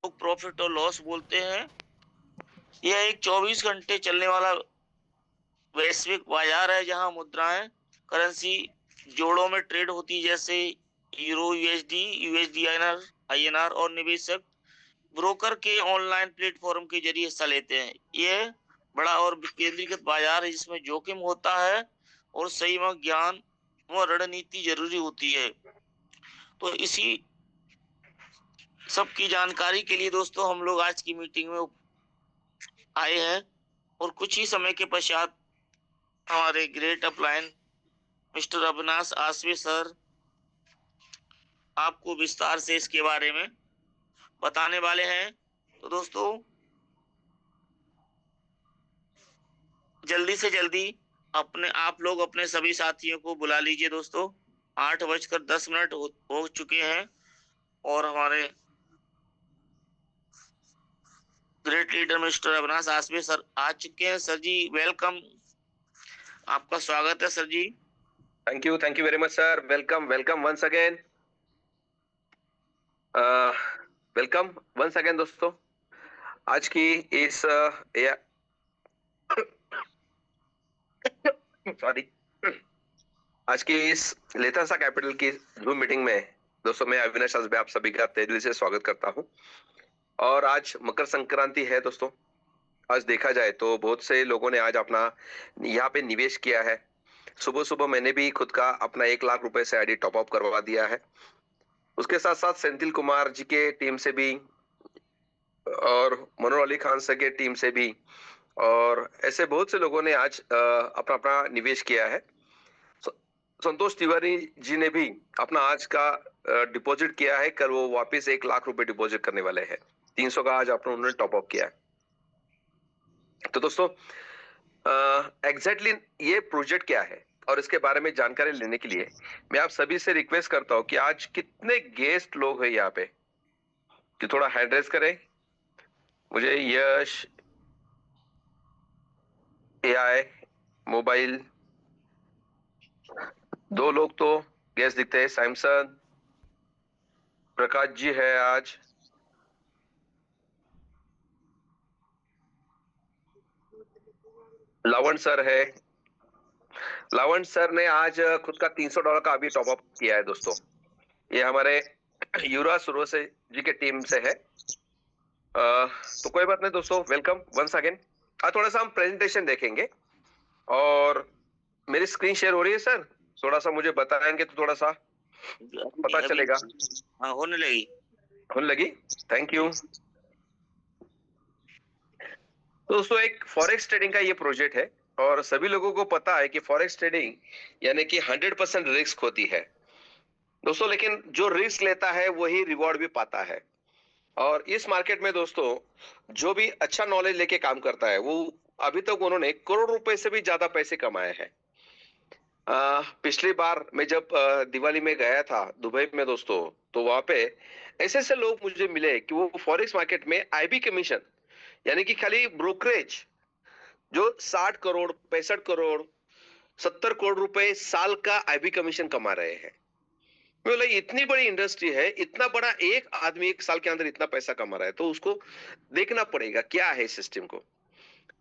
लोग प्रॉफिट और लॉस बोलते हैं। यह एक 24 घंटे चलने वाला वैश्विक बाजार है जहां मुद्राएं करेंसी जोड़ों में ट्रेड होती है, जैसे यूरो यूएसडी, यूएसडी आईएनआर, और निवेशक ब्रोकर के ऑनलाइन प्लेटफॉर्म के जरिए हिस्सा लेते हैं। यह बड़ा और केंद्रीकृत बाजार है जिसमें जोखिम होता है और सही में ज्ञान व रणनीति जरूरी होती है। तो इसी सब की जानकारी के लिए दोस्तों हम लोग आज की मीटिंग में आए हैं और कुछ ही समय के पश्चात हमारे great upline mister Avinash Asve sir आपको विस्तार से इसके बारे में बताने वाले हैं। तो दोस्तों जल्दी से जल्दी आप लोग अपने सभी साथियों को बुला लीजिए। दोस्तों 8:10 हो चुके हैं और हमारे great leader mister Avinash Asve sir आ चुके हैं। सर जी वेलकम, आपका स्वागत है sir ji. Thank you very much sir. Welcome once again. Welcome once again दोस्तों। आज की इस सॉरी आज की इस लेथनसा कैपिटल की जूम मीटिंग में दोस्तों मैं अविनाश आसवे आप सभी का तहे दिल से स्वागत करता हूं। और आज मकर संक्रांति है दोस्तों। आज देखा जाए तो बहुत से लोगों ने आज अपना यहाँ पे निवेश किया है। सुबह सुबह मैंने भी खुद का अपना 1 लाख रुपए से आईडी टॉप अप करवा दिया है। उसके साथ साथ सेंथिल कुमार जी के टीम से भी और मनोहर अली खान सर के टीम से भी और ऐसे बहुत से लोगों ने आज अपना अपना निवेश किया है। संतोष तिवारी जी ने भी अपना आज का डिपॉजिट किया है। कल वो वापस 1 लाख रुपए डिपॉजिट करने वाले हैं। 300 का आज अपना उन्होंने टॉप अप किया है। तो दोस्तों एग्जैक्टली ये प्रोजेक्ट क्या है और इसके बारे में जानकारी लेने के लिए मैं आप सभी से रिक्वेस्ट करता हूं कि आज कितने गेस्ट लोग हैं यहाँ पे कि थोड़ा हैंड रेज करें। मुझे यश, एआई, मोबाइल 2 लोग तो गेस्ट दिखते हैं। सैमसन, प्रकाश जी है आज, लावण सर है। लावण सर ने आज खुद का $300 का अभी टॉप अप किया है दोस्तों। ये हमारे युवराज सुरोसे जी के टीम से है। तो कोई बात नहीं दोस्तों, वेलकम वंस अगेन। आज थोड़ा सा हम प्रेजेंटेशन देखेंगे और मेरी स्क्रीन शेयर हो रही है सर? थोड़ा सा मुझे बताएंगे तो थोड़ा सा पता चलेगा। हाँ होने लगी। Thank you. दोस्तों एक फॉरेक्स ट्रेडिंग का ये प्रोजेक्ट है और सभी लोगों को पता है कि फॉरेक्स ट्रेडिंग यानी कि 100% रिस्क होती है दोस्तों, लेकिन जो रिस्क लेता है वही रिवॉर्ड भी पाता है। और इस मार्केट में दोस्तों जो भी अच्छा नॉलेज लेके काम करता है वो अभी तक उन्होंने करोड़ रुपए से भी ज्यादा पैसे कमाए हैं। पिछली बार मैं जब दिवाली में गया था दुबई में दोस्तों, तो वहां पे ऐसे ऐसे लोग मुझे मिले कि वो फॉरेक्स मार्केट में आईबी कमीशन यानी कि खाली ब्रोकरेज जो 60 करोड़, 65 करोड़, 70 करोड़ रुपए साल का आईबी कमीशन कमा रहे हैं। बोला इतनी बड़ी इंडस्ट्री है, इतना बड़ा एक आदमी 1 साल के अंदर इतना पैसा कमा रहा है, तो उसको देखना पड़ेगा क्या है इस सिस्टम को।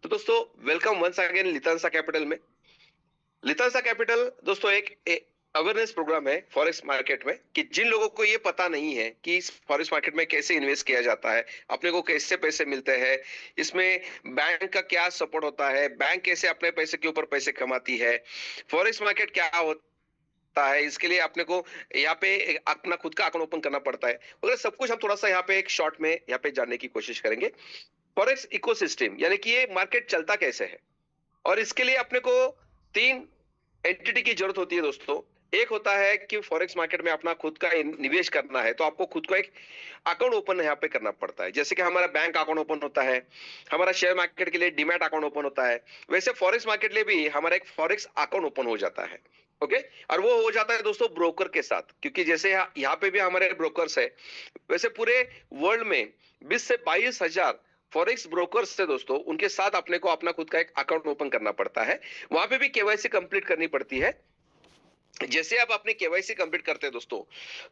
तो दोस्तों वेलकम वंस अगेन लितांसा कैपिटल में। लितांसा कैपिटल दोस्तों एक अवेयरनेस प्रोग्राम है फॉरेक्स मार्केट में कि जिन लोगों को ये पता नहीं है कि इस फॉरेक्स मार्केट में कैसे इन्वेस्ट किया जाता है, अपने को कैसे पैसे मिलते हैं, इसमें बैंक का क्या सपोर्ट होता है, बैंक कैसे अपने पैसे के ऊपर पैसे कमाती है, फॉरेक्स मार्केट क्या होता है, इसके लिए अपने को यहाँ पे अपना खुद का अकाउंट ओपन करना पड़ता है वगैरह सब कुछ हम थोड़ा सा यहाँ पे एक शॉर्ट में यहाँ पे जानने की कोशिश करेंगे। फॉरेक्स इकोसिस्टम यानी कि ये मार्केट चलता कैसे है और इसके लिए अपने को 3 एंटिटी की जरूरत होती है दोस्तों। एक होता है कि फॉरेक्स मार्केट में अपना खुद का निवेश करना है तो आपको खुद को एक अकाउंट ओपन यहाँ पे करना पड़ता है। जैसे कि हमारा बैंक अकाउंट ओपन होता है, हमारा शेयर मार्केट के लिए डीमैट अकाउंट ओपन होता है, वैसे फॉरेक्स मार्केट लिए भी हमारा एक फॉरेक्स अकाउंट ओपन हो जाता है। ओके, और वो हो जाता है दोस्तों ब्रोकर के साथ, क्योंकि जैसे यहाँ पे भी हमारे ब्रोकर्स है, वैसे पूरे वर्ल्ड में 20 से 22 हजार फॉरेक्स ब्रोकर्स से दोस्तों, उनके साथ अपने को अपना खुद का एक अकाउंट ओपन करना पड़ता है। वहां पे भी केवाईसी कंप्लीट करनी पड़ती है जैसे आप अपने केवाईसी कंप्लीट करते हैं दोस्तों,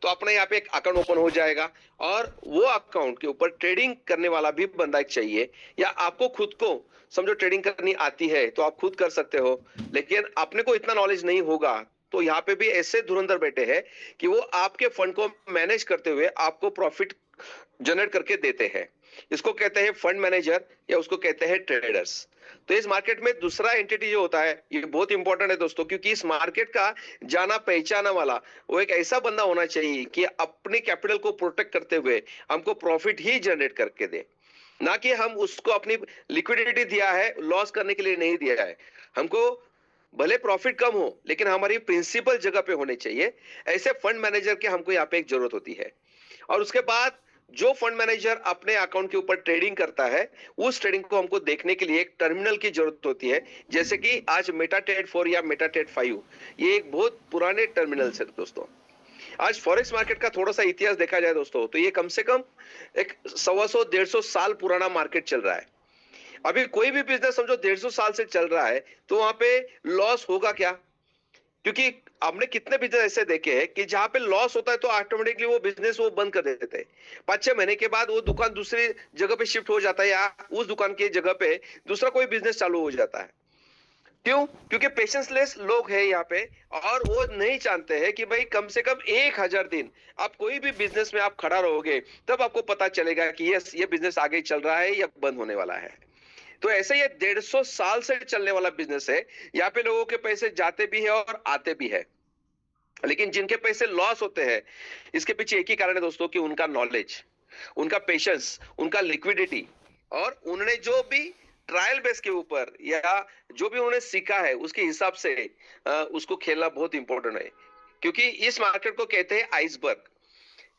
तो अपने यहाँ पे एक अकाउंट ओपन हो जाएगा और वो अकाउंट के ऊपर ट्रेडिंग करने वाला भी बंदा एक चाहिए, या आपको खुद को समझो ट्रेडिंग करनी आती है तो आप खुद कर सकते हो, लेकिन अपने को इतना नॉलेज नहीं होगा, तो यहाँ पे भी ऐसे धुरंधर बैठे हैं कि वो आपके फंड को मैनेज करते हुए आपको प्रॉफिट जनरेट करके देते हैं। इसको कहते हैं फंड मैनेजर, या उसको कहते हैं ट्रेडर्स। तो इस मार्केट में दूसरा एंटिटी जो होता है ये बहुत इंपॉर्टेंट है दोस्तों, क्योंकि इस मार्केट का जाना पहचाना वाला वो एक ऐसा बंदा होना चाहिए कि अपने कैपिटल को प्रोटेक्ट करते हुए हमको प्रॉफिट ही जनरेट करके दे, ना कि हम उसको अपनी लिक्विडिटी दिया है लॉस करने के लिए नहीं दिया है। हमको भले प्रॉफिट कम हो लेकिन हमारी प्रिंसिपल जगह पे होने चाहिए। ऐसे फंड मैनेजर के हमको यहाँ पे एक जरूरत होती है। और उसके बाद जो फंड मैनेजर अपने अकाउंट के ऊपर ट्रेडिंग करता है, उस ट्रेडिंग को हमको देखने के लिए एक टर्मिनल की जरूरत होती है, जैसे कि आज मेटाट्रेड 4 या मेटाट्रेड 5, ये एक बहुत पुराने टर्मिनल्स है दोस्तों। आज फॉरेक्स मार्केट का थोड़ा सा इतिहास देखा जाए दोस्तों, तो ये कम से कम एक 100-150 साल पुराना मार्केट चल रहा है। अभी कोई भी बिजनेस समझो 150 साल से चल रहा है, तो वहां पे लॉस होगा क्या? क्योंकि हमने कितने बिजनेस ऐसे देखे हैं कि जहां पे लॉस होता है तो ऑटोमेटिकली वो बिजनेस वो बंद कर देते हैं। 5-6 महीने के बाद वो दुकान दूसरी जगह पे शिफ्ट हो जाता है, या उस दुकान की जगह पे दूसरा कोई बिजनेस चालू हो जाता है। क्यों? क्योंकि पेशेंसलेस लोग हैं यहाँ पे, और वो नहीं जानते हैं कि भाई कम से कम 1000 दिन आप कोई भी बिजनेस में आप खड़ा रहोगे, तब आपको पता चलेगा कि यस ये बिजनेस आगे चल रहा है या बंद होने वाला है। तो ऐसे ये 150 साल से चलने वाला बिजनेस है। यहाँ पे लोगों के पैसे जाते भी है और आते भी है, लेकिन जिनके पैसे लॉस होते हैं, इसके पीछे एक ही कारण है दोस्तों, कि उनका नॉलेज, उनका पेशेंस, उनका लिक्विडिटी, और उन्होंने जो भी ट्रायल बेस के ऊपर या जो भी उन्होंने सीखा है उसके हिसाब से उसको खेलना बहुत इंपॉर्टेंट है। क्योंकि इस मार्केट को कहते हैं आइसबर्ग,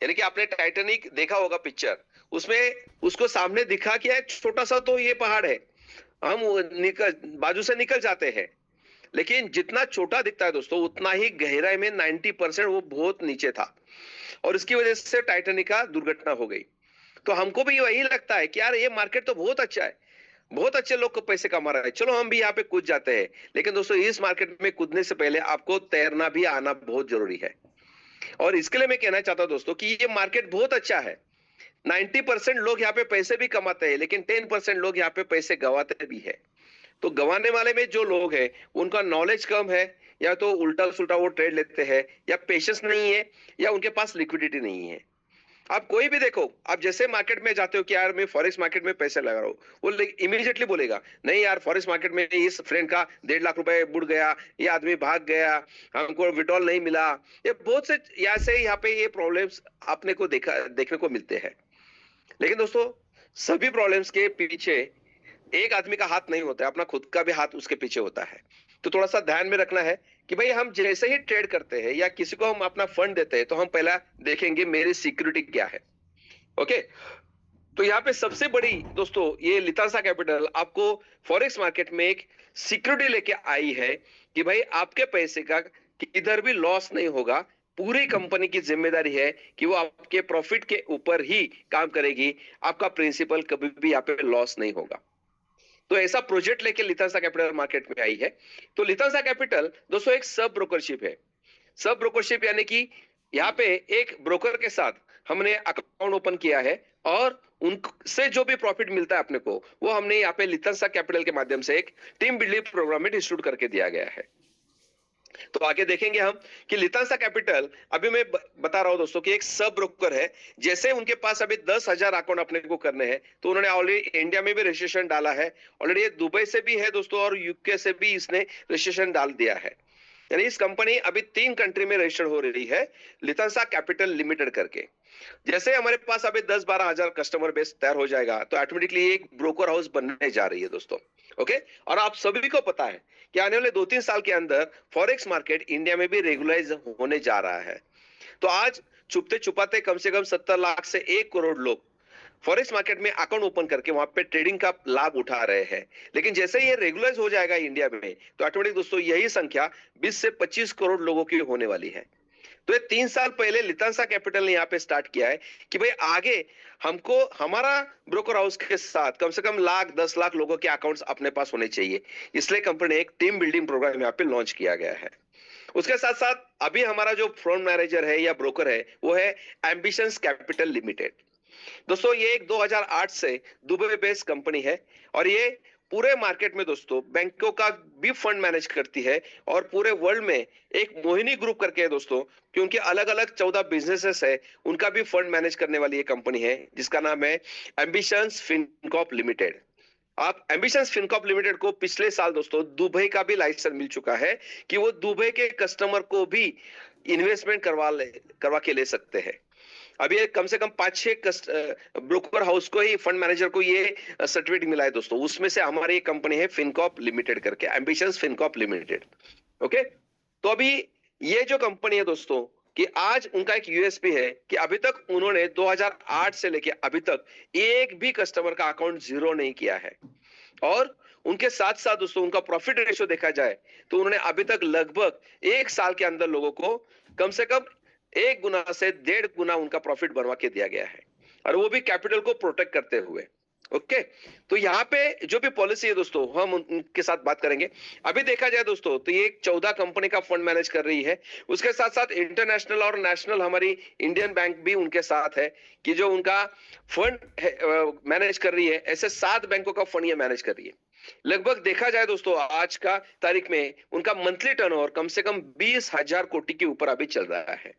यानी कि आपने टाइटैनिक देखा होगा पिक्चर, उसमें उसको सामने दिखा कि एक छोटा सा तो ये पहाड़ है, हम बाजू से निकल जाते हैं, लेकिन जितना छोटा दिखता है दोस्तों उतना ही गहराई में 90% वो बहुत नीचे था, और इसकी वजह से टाइटैनिक का दुर्घटना हो गई। तो हमको भी वही लगता है कि यार ये मार्केट तो बहुत अच्छा है, बहुत अच्छे लोग को पैसे कमा रहा है, चलो हम भी यहाँ पे कूद जाते हैं। लेकिन दोस्तों इस मार्केट में कूदने से पहले आपको तैरना भी आना बहुत जरूरी है। और इसके लिए मैं कहना चाहता हूं दोस्तों कि ये मार्केट बहुत अच्छा है। 90% लोग यहाँ पे पैसे भी कमाते हैं, लेकिन 10% लोग यहाँ पे पैसे गंवाते भी है। तो गंवाने वाले में जो लोग हैं उनका नॉलेज कम है, या तो उल्टा सुल्टा वो ट्रेड लेते हैं, या पेशेंस नहीं है, या उनके पास लिक्विडिटी नहीं है। आप कोई भी देखो, आप जैसे मार्केट में जाते हो कि यार मैं फॉरेक्स मार्केट में पैसे लगा रहा हूँ, वो इमीडिएटली बोलेगा नहीं यार फॉरेक्स मार्केट में इस फ्रेंड का 1.5 लाख रुपए बुड़ गया, ये आदमी भाग गया, हमको विड्रॉल नहीं मिला। ये बहुत से यहाँ पे ये प्रॉब्लम्स आपने को देखने को मिलते हैं। लेकिन दोस्तों सभी प्रॉब्लम्स के पीछे एक आदमी का हाथ नहीं होता है, अपना खुद का भी हाथ उसके पीछे होता है। तो थोड़ा सा ध्यान में रखना है कि भाई हम जैसे ही ट्रेड करते हैं या किसी को हम अपना फंड देते हैं, तो हम पहला देखेंगे मेरी सिक्योरिटी क्या है। ओके, तो यहाँ पे सबसे बड़ी दोस्तों ये लितांसा कैपिटल आपको फॉरेक्स मार्केट में एक सिक्योरिटी लेके आई है कि भाई आपके पैसे का किधर भी लॉस नहीं होगा। पूरी कंपनी की जिम्मेदारी है कि वो आपके प्रॉफिट के ऊपर ही काम करेगी, आपका प्रिंसिपल कभी भी यहाँ पे लॉस नहीं होगा। तो ऐसा प्रोजेक्ट लेके लितांसा कैपिटल मार्केट में आई है। तो लितांसा कैपिटल दोस्तों एक सब ब्रोकरशिप है। सब ब्रोकरशिप यानी कि यहाँ पे एक ब्रोकर के साथ हमने अकाउंट ओपन किया है, और उनसे जो भी प्रॉफिट मिलता है अपने को, वो हमने यहाँ पे लितांसा कैपिटल के माध्यम से एक टीम बिल्डिंग प्रोग्राम में डिस्ट्रीब्यूट करके दिया गया है। तो आगे देखेंगे हम कि लितांसा कैपिटल, अभी मैं बता रहा हूं दोस्तों कि एक सब ब्रोकर है। जैसे उनके पास अभी 10,000 अकाउंट अपने को करने हैं, तो उन्होंने ऑलरेडी इंडिया में भी रजिस्ट्रेशन डाला है, ऑलरेडी ये दुबई से भी है दोस्तों, और यूके से भी इसने रजिस्ट्रेशन डाल दिया है। यानी इस कंपनी अभी 3 कंट्री में रजिस्टर हो रही है, लितांसा कैपिटल लिमिटेड करके। जैसे हमारे पास अभी 10-12 हजार कस्टमर बेस तैयार हो जाएगा, तो ऑटोमेटिकली एक ब्रोकर हाउस बनने जा रही है दोस्तों। ओके, और आप सभी को पता है कि आने वाले 2-3 साल के अंदर फॉरेक्स मार्केट इंडिया में भी रेगुलाइज होने जा रहा है। तो आज छुपते छुपाते कम से कम 70 लाख से 1 करोड़ लोग फॉरेक्स मार्केट में अकाउंट ओपन करके वहां पे ट्रेडिंग का लाभ उठा रहे हैं। लेकिन जैसे ये रेगुलाइज हो जाएगा इंडिया में, तो ऑटोमेटिक दोस्तों यही संख्या 20 से 25 करोड़ लोगों की होने वाली है। तो ये 3 साल पहले लितांसा कैपिटल ने यहाँ पे स्टार्ट किया है कि भाई आगे हमको हमारा ब्रोकर हाउस के साथ कम से कम 10 लाख लोगों के अकाउंट्स अपने पास होने चाहिए। इसलिए कंपनी ने एक टीम बिल्डिंग प्रोग्राम यहाँ पे लॉन्च किया गया है। उसके साथ साथ अभी हमारा जो फंड मैनेजर है या ब्रोकर है वो है एम्बिशंस कैपिटल लिमिटेड। दोस्तों ये एक 2008 से दुबई बेस्ड कंपनी है और ये पूरे मार्केट में दोस्तों बैंकों का भी फंड मैनेज करती है और पूरे वर्ल्ड में एक मोहिनी ग्रुप करके है दोस्तों, क्योंकि अलग अलग 14 बिजनेसेस है उनका भी फंड मैनेज करने वाली ये कंपनी है जिसका नाम है एम्बिशंस फिनकॉर्प लिमिटेड। आप एम्बिशंस फिनकॉर्प लिमिटेड को पिछले साल दोस्तों दुबई का भी लाइसेंस मिल चुका है कि वो दुबई के कस्टमर को भी इन्वेस्टमेंट करवा के ले सकते हैं। अभी कम से कम 5-6 ब्रोकर हाउस को ही फंड मैनेजर को ये सर्टिफिकेट मिला है दोस्तों, उसमें से हमारी ये कंपनी है फिनकॉर्प लिमिटेड करके, एम्बिशंस फिनकॉर्प लिमिटेड। ओके, तो अभी ये जो कंपनी है दोस्तों कि आज उनका एक यूएसपी है कि अभी तक उन्होंने 2008 से लेके अभी तक एक भी कस्टमर का अकाउंट जीरो नहीं किया है। और उनके साथ साथ दोस्तों उनका प्रॉफिट रेशियो देखा जाए तो उन्होंने अभी तक लगभग 1 साल के अंदर लोगों को कम से कम 1 गुना से 1.5 गुना उनका प्रॉफिट बनवा के दिया गया है, और वो भी कैपिटल को प्रोटेक्ट करते हुए। ओके, तो यहाँ पे जो भी पॉलिसी है दोस्तों हम उनके साथ बात करेंगे। अभी देखा जाए दोस्तों तो ये 14 कंपनी का फंड मैनेज कर रही है, उसके साथ साथ इंटरनेशनल और नेशनल हमारी इंडियन बैंक भी उनके साथ है कि जो उनका फंड मैनेज कर रही है। ऐसे 7 बैंकों का फंड ये मैनेज कर रही है। लगभग देखा जाए दोस्तों आज का तारीख में उनका मंथली टर्नओवर कम से कम 20,000 कोटी के ऊपर अभी चल रहा है।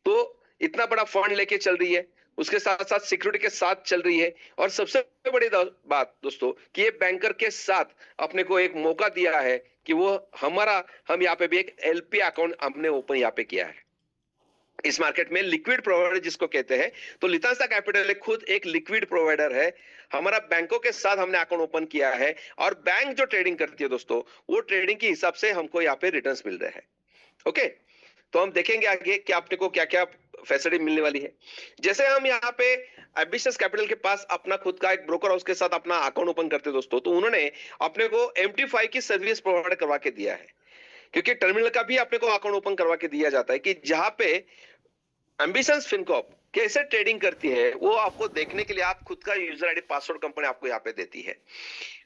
तो इतना बड़ा फंड लेके चल रही है, उसके साथ साथ सिक्योरिटी के साथ चल रही है, और सबसे बड़ी बात दोस्तों कि ये बैंकर के साथ अपने को एक मौका दिया है कि वो हम यहाँ पे भी एक एलपी अकाउंट हमने ओपन यहाँ पे किया है इस मार्केट में, लिक्विड प्रोवाइडर जिसको कहते हैं। तो लितांसा कैपिटल खुद एक लिक्विड प्रोवाइडर है। हमारा बैंकों के साथ हमने अकाउंट ओपन किया है और बैंक जो ट्रेडिंग करती है दोस्तों वो ट्रेडिंग के हिसाब से हमको यहाँ पे रिटर्न्स मिल रहे हैं। ओके, तो हम देखेंगे आगे कि आपने को क्या क्या फैसिलिटी मिलने वाली है। जैसे हम यहाँ पे एम्बिशंस कैपिटल के पास अपना खुद का एक ब्रोकर हाउस के साथ अपना अकाउंट ओपन करते दोस्तों, तो उन्होंने अपने को MT5 की सर्विस प्रोवाइड करवा के दिया है, क्योंकि टर्मिनल का भी अपने को अकाउंट ओपन करवा के दिया जाता है कि जहां पे एम्बिशंस फिनकॉर्प कैसे ट्रेडिंग करती है वो आपको देखने के लिए आप खुद का यूजर आईडी पासवर्ड कंपनी आपको यहाँ पे देती है।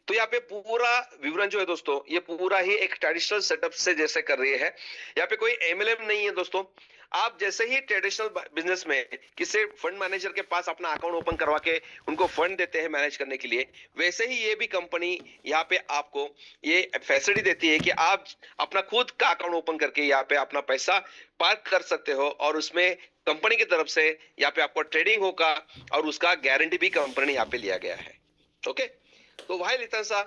तो यहाँ पे पूरा विवरण जो है दोस्तों ये पूरा ही एक ट्रेडिशनल सेटअप से जैसे कर रही है। यहाँ पे कोई MLM नहीं है दोस्तों। आप जैसे ही ट्रेडिशनल बिजनेस में किसी फंड मैनेजर के पास अपना अकाउंट ओपन करवा के उनको फंड देते हैं मैनेज करने के लिए, वैसे ही ये भी कंपनी यहाँ पे आपको ये फैसिलिटी देती है कि आप अपना खुद का अकाउंट ओपन करके यहाँ पे अपना पैसा पार्क कर सकते हो, और उसमें कंपनी की तरफ से यहाँ पे आपको ट्रेडिंग होगा और उसका गारंटी भी कंपनी यहाँ पे लिया गया है। ओके, तो भाई लितांसा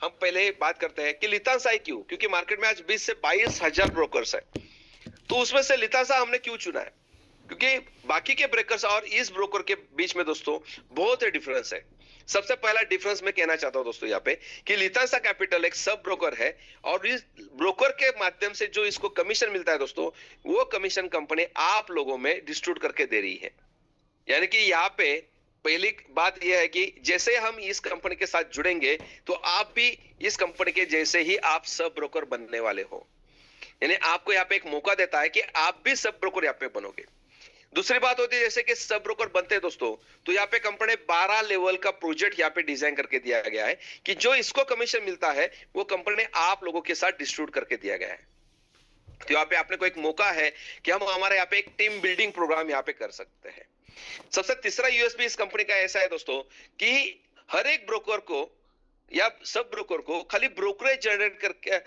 हम पहले बात करते हैं कि लितांसा ही क्यों, क्योंकि मार्केट में आज 20 से 22,000 ब्रोकर्स है, तो उसमें से लितांसा हमने क्यों चुना है, क्योंकि बाकी के ब्रोकर्स और इस ब्रोकर के बीच में दोस्तों बहुत ही डिफरेंस है। सबसे पहला डिफरेंस मैं कहना चाहता हूं दोस्तों यहाँ पे कि लितांसा कैपिटल एक सब ब्रोकर है, और इस ब्रोकर के माध्यम से जो इसको कमीशन मिलता है दोस्तों वो कमीशन कंपनी आप लोगों में डिस्ट्रीब्यूट करके दे रही है। यानी कि यहाँ पे पहली बात यह है कि जैसे हम इस कंपनी के साथ जुड़ेंगे तो आप भी इस कंपनी के जैसे ही आप सब ब्रोकर बनने वाले हो, यानी आपको यहाँ पे एक मौका देता है कि आप भी सब ब्रोकर यहाँ पे बनोगे। दूसरी बात होती है जैसे कि सब ब्रोकर बनते हैं दोस्तों तो यहाँ पे कंपनी 12 लेवल का प्रोजेक्ट यहाँ पे डिजाइन करके दिया गया है कि जो इसको कमीशन मिलता है वो कंपनी ने आप लोगों के साथ डिस्ट्रीब्यूट करके दिया गया है। तो यहाँ पे आपने को एक मौका है कि हम हमारे यहाँ पे एक टीम बिल्डिंग प्रोग्राम यहाँ पे कर सकते हैं। सबसे तीसरा यूएसपी इस कंपनी का ऐसा है दोस्तों कि हर एक ब्रोकर को या सब ब्रोकर को खाली ब्रोकरेज जनरेट करके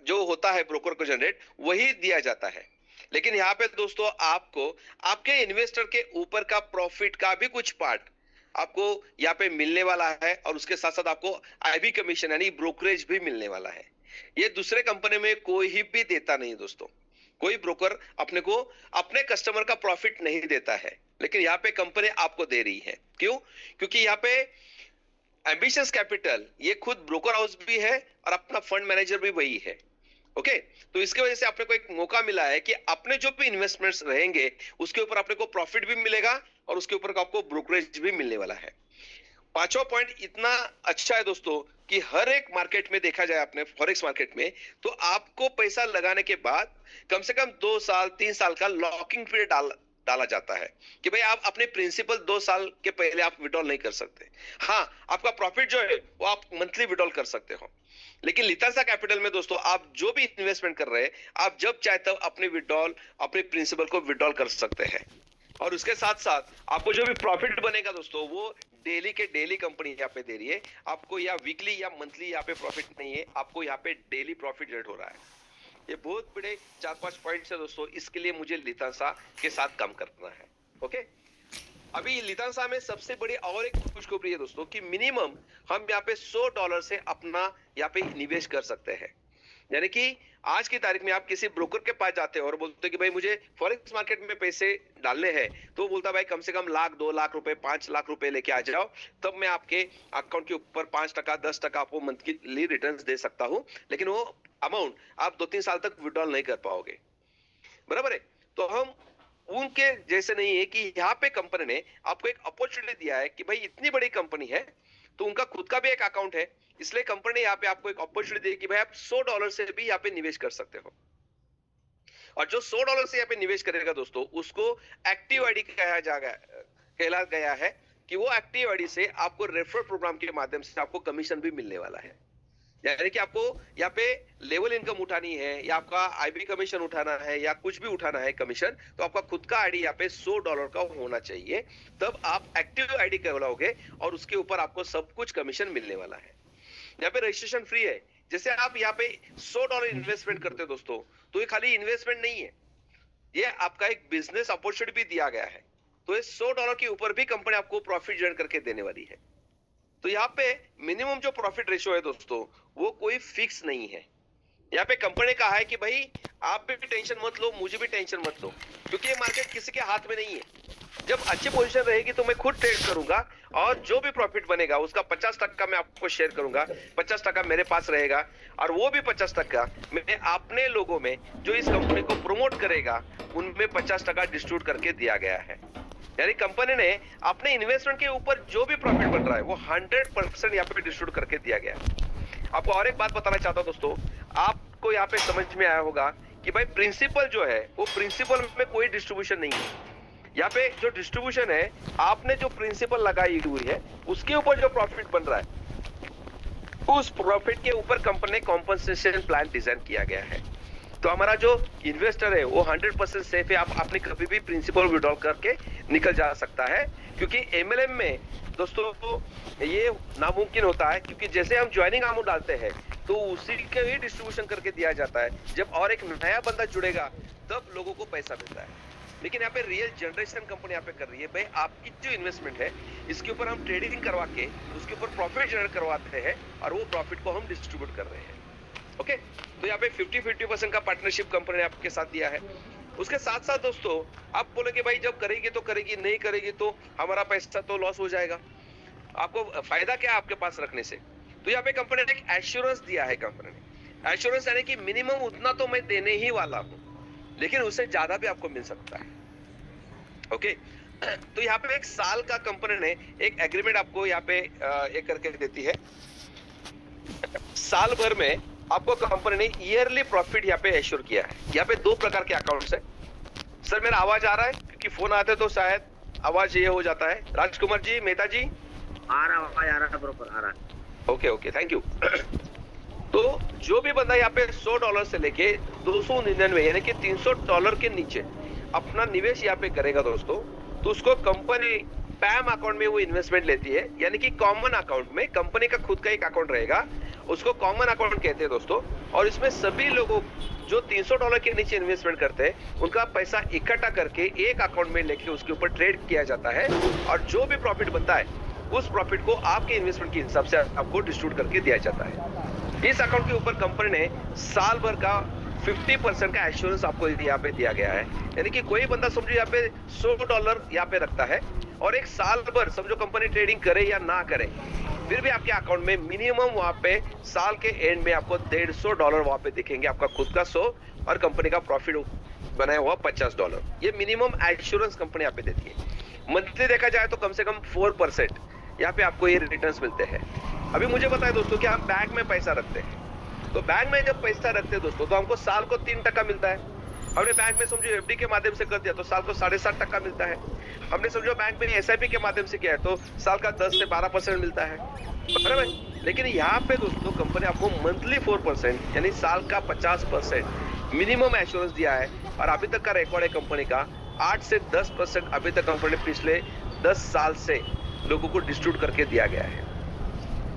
जो होता है ब्रोकर को जनरेट वही दिया जाता है, लेकिन यहाँ पे दोस्तों आपको आपके इन्वेस्टर के ऊपर का प्रॉफिट का भी कुछ पार्ट आपको यहाँ पे मिलने वाला है, और उसके साथ साथ आपको आईबी कमीशन यानी ब्रोकरेज भी मिलने वाला है। ये दूसरे कंपनी में कोई ही भी देता नहीं दोस्तों। कोई ब्रोकर अपने को अपने कस्टमर का प्रॉफिट नहीं देता है, लेकिन यहाँ पे कंपनी आपको दे रही है। क्यों? क्योंकि यहाँ पे एम्बिशंस कैपिटल ये खुद ब्रोकर हाउस भी है और अपना फंड मैनेजर भी वही है। ओके, तो इसके वजह से अपने को एक मौका मिला है कि अपने जो भी इन्वेस्टमेंट्स रहेंगे उसके ऊपर अपने को प्रॉफिट भी मिलेगा और उसके ऊपर आपको ब्रोकरेज भी मिलने वाला है। पांचवा पॉइंट इतना अच्छा है दोस्तों कि हर एक मार्केट में देखा जाए अपने फॉरेक्स मार्केट में तो आपको पैसा लगाने के बाद कम से कम 2 साल 3 साल का लॉकिंग पीरियड डाला जाता है कि भाई आप अपने प्रिंसिपल 2 साल के पहले आप विड्रॉल नहीं कर सकते। हाँ, आपका प्रॉफिट जो है वो आप मंथली विड्रॉल कर सकते हो। लेकिन लितांसा कैपिटल में दोस्तों आप जो भी इन्वेस्टमेंट कर रहे हैं, आप जब चाहे तब अपने विड्रॉल, अपने प्रिंसिपल को विड्रॉल कर सकते हैं। और उसके साथ साथ आपको जो भी प्रॉफिट बनेगा दोस्तों, वो डेली के डेली कंपनी यहाँ पे दे रही है आपको, या वीकली या मंथली यहाँ पे प्रॉफिट नहीं है, आपको यहाँ पे डेली प्रॉफिट जनरेट हो रहा है। ये बहुत बड़े 4-5 पॉइंट्स है दोस्तों, इसके लिए मुझे लितांसा के साथ काम करना है। ओके, अभी लितांसा में सबसे बड़ी और एक खुशखबरी है दोस्तों कि मिनिमम हम यहाँ पे $100 से अपना यहाँ पे निवेश कर सकते हैं। यानी कि आज की तारीख में आप किसी ब्रोकर के पास जाते हो और बोलते हो कि भाई मुझे फॉरेक्स मार्केट में पैसे डालने हैं, तो वो बोलता है भाई कम से कम लाख, 2 लाख रुपए, 5 लाख रुपए लेके आ जाओ, तब मैं आपके अकाउंट के ऊपर 5%, 10% आपको मंथली रिटर्न्स दे सकता हूं। लेकिन वो अमाउंट आप 2-3 साल तक विड्रॉल नहीं कर पाओगे, बराबर है। तो हम उनके जैसे नहीं है कि यहाँ पे कंपनी ने आपको एक अपॉर्चुनिटी दिया है कि भाई इतनी बड़ी कंपनी है तो उनका खुद का भी एक अकाउंट है, इसलिए कंपनी ने यहाँ पे आपको एक अपॉर्चुनिटी दी कि भाई आप $100 से भी यहाँ पे निवेश कर सकते हो। और जो $100 से यहाँ पे निवेश करेगा दोस्तों, उसको एक्टिव आईडी कहला गया है कि वो एक्टिव आईडी से आपको रेफरल प्रोग्राम के माध्यम से आपको कमीशन भी मिलने वाला है। यानी कि आपको यहाँ पे लेवल इनकम उठानी है, या आपका आईबी कमीशन उठाना है, या कुछ भी उठाना है कमीशन, तो आपका खुद का आईडी यहाँ पे $100 का होना चाहिए, तब आप एक्टिव आईडी कहलाओगे और उसके ऊपर आपको सब कुछ कमीशन मिलने वाला है। यहाँ पे रजिस्ट्रेशन फ्री है। जैसे आप यहाँ पे $100 इन्वेस्टमेंट करते हो दोस्तों, तो ये खाली इन्वेस्टमेंट नहीं है, ये आपका एक बिजनेस अपॉर्चुनिटी भी दिया गया है। तो ये $100 के ऊपर भी कंपनी आपको प्रॉफिट जनरेट करके देने वाली है। तो यहाँ पे मिनिमम जो प्रॉफिट रेशियो है दोस्तों, वो कोई फिक्स नहीं है। यहाँ पे कंपनी ने कहा है कि भाई आप भी टेंशन मत लो, मुझे भी टेंशन मत लो, क्योंकि ये मार्केट किसी के हाथ में नहीं है। जब अच्छी पोजीशन रहेगी तो मैं खुद ट्रेड करूंगा, और जो भी प्रॉफिट बनेगा उसका 50% मैं आपको शेयर करूंगा, 50% मेरे पास रहेगा, और वो भी 50% मैं अपने लोगों में जो इस कंपनी को प्रमोट करेगा उनमें 50% डिस्ट्रीब्यूट करके दिया गया है। यानी कंपनी ने अपने इन्वेस्टमेंट के ऊपर जो भी प्रॉफिट बन रहा है वो 100% यहाँ पे डिस्ट्रीब्यूट करके दिया गया है। आपको और एक बात बताना चाहता हूं दोस्तों, आपको यहाँ पे समझ में आया होगा कि भाई प्रिंसिपल जो है वो प्रिंसिपल में कोई डिस्ट्रीब्यूशन नहीं है। यहाँ पे जो डिस्ट्रीब्यूशन है, आपने जो प्रिंसिपल लगाई हुई है उसके ऊपर जो प्रॉफिट बन रहा है, उस प्रॉफिट के ऊपर कंपनी ने कॉम्पनसेशन प्लान डिजाइन किया गया है। तो हमारा जो इन्वेस्टर है वो 100% सेफ है। आप अपने कभी भी प्रिंसिपल विड्रॉल करके निकल जा सकता है, क्योंकि एमएलएम में दोस्तों ये नामुमकिन होता है, क्योंकि जैसे हम ज्वाइनिंग अमाउंट डालते हैं तो उसी के ही डिस्ट्रीब्यूशन करके दिया जाता है। जब और एक नया बंदा जुड़ेगा तब लोगों को पैसा मिलता है। लेकिन यहाँ पे रियल जनरेशन कंपनी यहाँ पे कर रही है, भाई आपकी जो इन्वेस्टमेंट है इसके ऊपर हम ट्रेडिंग करवा के उसके ऊपर प्रॉफिट जनरेट करवाते हैं, और वो प्रॉफिट को हम डिस्ट्रीब्यूट कर रहे हैं। ओके, तो यहाँ पे 50-50% का पार्टनरशिप कंपनी ने आपके साथ दिया है। उसके साथ साथ दोस्तों आप बोलेंगे भाई जब करेगी तो करेगी, नहीं करेगी तो हमारा पैसा तो लॉस हो जाएगा, आपको फायदा क्या है आपके पास रखने से? तो यहाँ पे कंपनी ने एक एश्योरेंस दिया है। कंपनी ने एश्योरेंस यानी कि मिनिमम उतना तो मैं देने ही वाला हूँ, लेकिन उससे ज्यादा भी आपको मिल सकता है। ओके, तो यहाँ पे 1 साल का कंपनी ने एक एग्रीमेंट आपको यहाँ पे एक करके देती है। साल भर में आपको कंपनी ने ईयरली प्रॉफिट यहाँ पे एश्योर किया है। यहाँ पे 2 प्रकार के अकाउंट्स है। सर मेरा आवाज आ रहा है? क्योंकि फोन आते तो शायद आवाज ये हो जाता है। राजकुमार जी, मेहता जी, आ रहा बरोबर आ रहा। Okay, thank you. तो जो भी बंदा यहाँ पे $100 से लेके 299 यानी कि $300 के नीचे अपना निवेश यहाँ पे करेगा दोस्तों, तो उसको कंपनी पैम अकाउंट में वो इन्वेस्टमेंट लेती है। यानी कि कॉमन अकाउंट में कंपनी का खुद का एक अकाउंट रहेगा, उसको कॉमन अकाउंट कहते हैं दोस्तों। और इसमें सभी लोगों जो $300 के नीचे इन्वेस्टमेंट करते हैं उनका पैसा इकट्ठा करके एक अकाउंट में लेके उसके ऊपर ट्रेड किया जाता है, और जो भी प्रॉफिट बनता है उस प्रॉफिट को आपके इन्वेस्टमेंट के हिसाब से आपको डिस्ट्रीब्यूट करके दिया जाता है। इस अकाउंट के ऊपर कंपनी ने साल भर का 50% का एश्योरेंस आपको यहाँ पे दिया गया है। यानी कि कोई बंदा समझो यहाँ पे $100 यहाँ पे रखता है, और एक साल भर समझो कंपनी ट्रेडिंग करे या ना करे, फिर भी आपके अकाउंट में मिनिमम वहाँ पे साल के एंड में आपको $150 वहाँ पे दिखेंगे, आपका खुद का 100 और कंपनी का प्रॉफिट बनाया हुआ $50। ये मिनिमम एश्योरेंस कंपनी यहाँ पे देती है। मंथली देखा जाए तो कम से कम 4% यहाँ पे आपको ये रिटर्न्स मिलते हैं। अभी मुझे बताए दोस्तों कि हम बैंक में पैसा रखते हैं, तो बैंक में जब पैसा रखते हैं दोस्तों तो हमको साल को 3% मिलता है। हमने बैंक में समझो एफडी के माध्यम से कर दिया तो साल को 7.5% मिलता है। हमने समझो बैंक में एसआईपी के माध्यम से किया है तो साल का 10 से 12% मिलता है। बराबर। लेकिन यहाँ पे दोस्तों कंपनी आपको मंथली 4% यानी साल का 50% मिनिमम एश्योरेंस दिया है। और अभी तक का रिकॉर्ड है कंपनी का 8 से 10% अभी तक कंपनी ने पिछले 10 साल से लोगों को डिस्ट्रीब्यूट करके दिया गया है।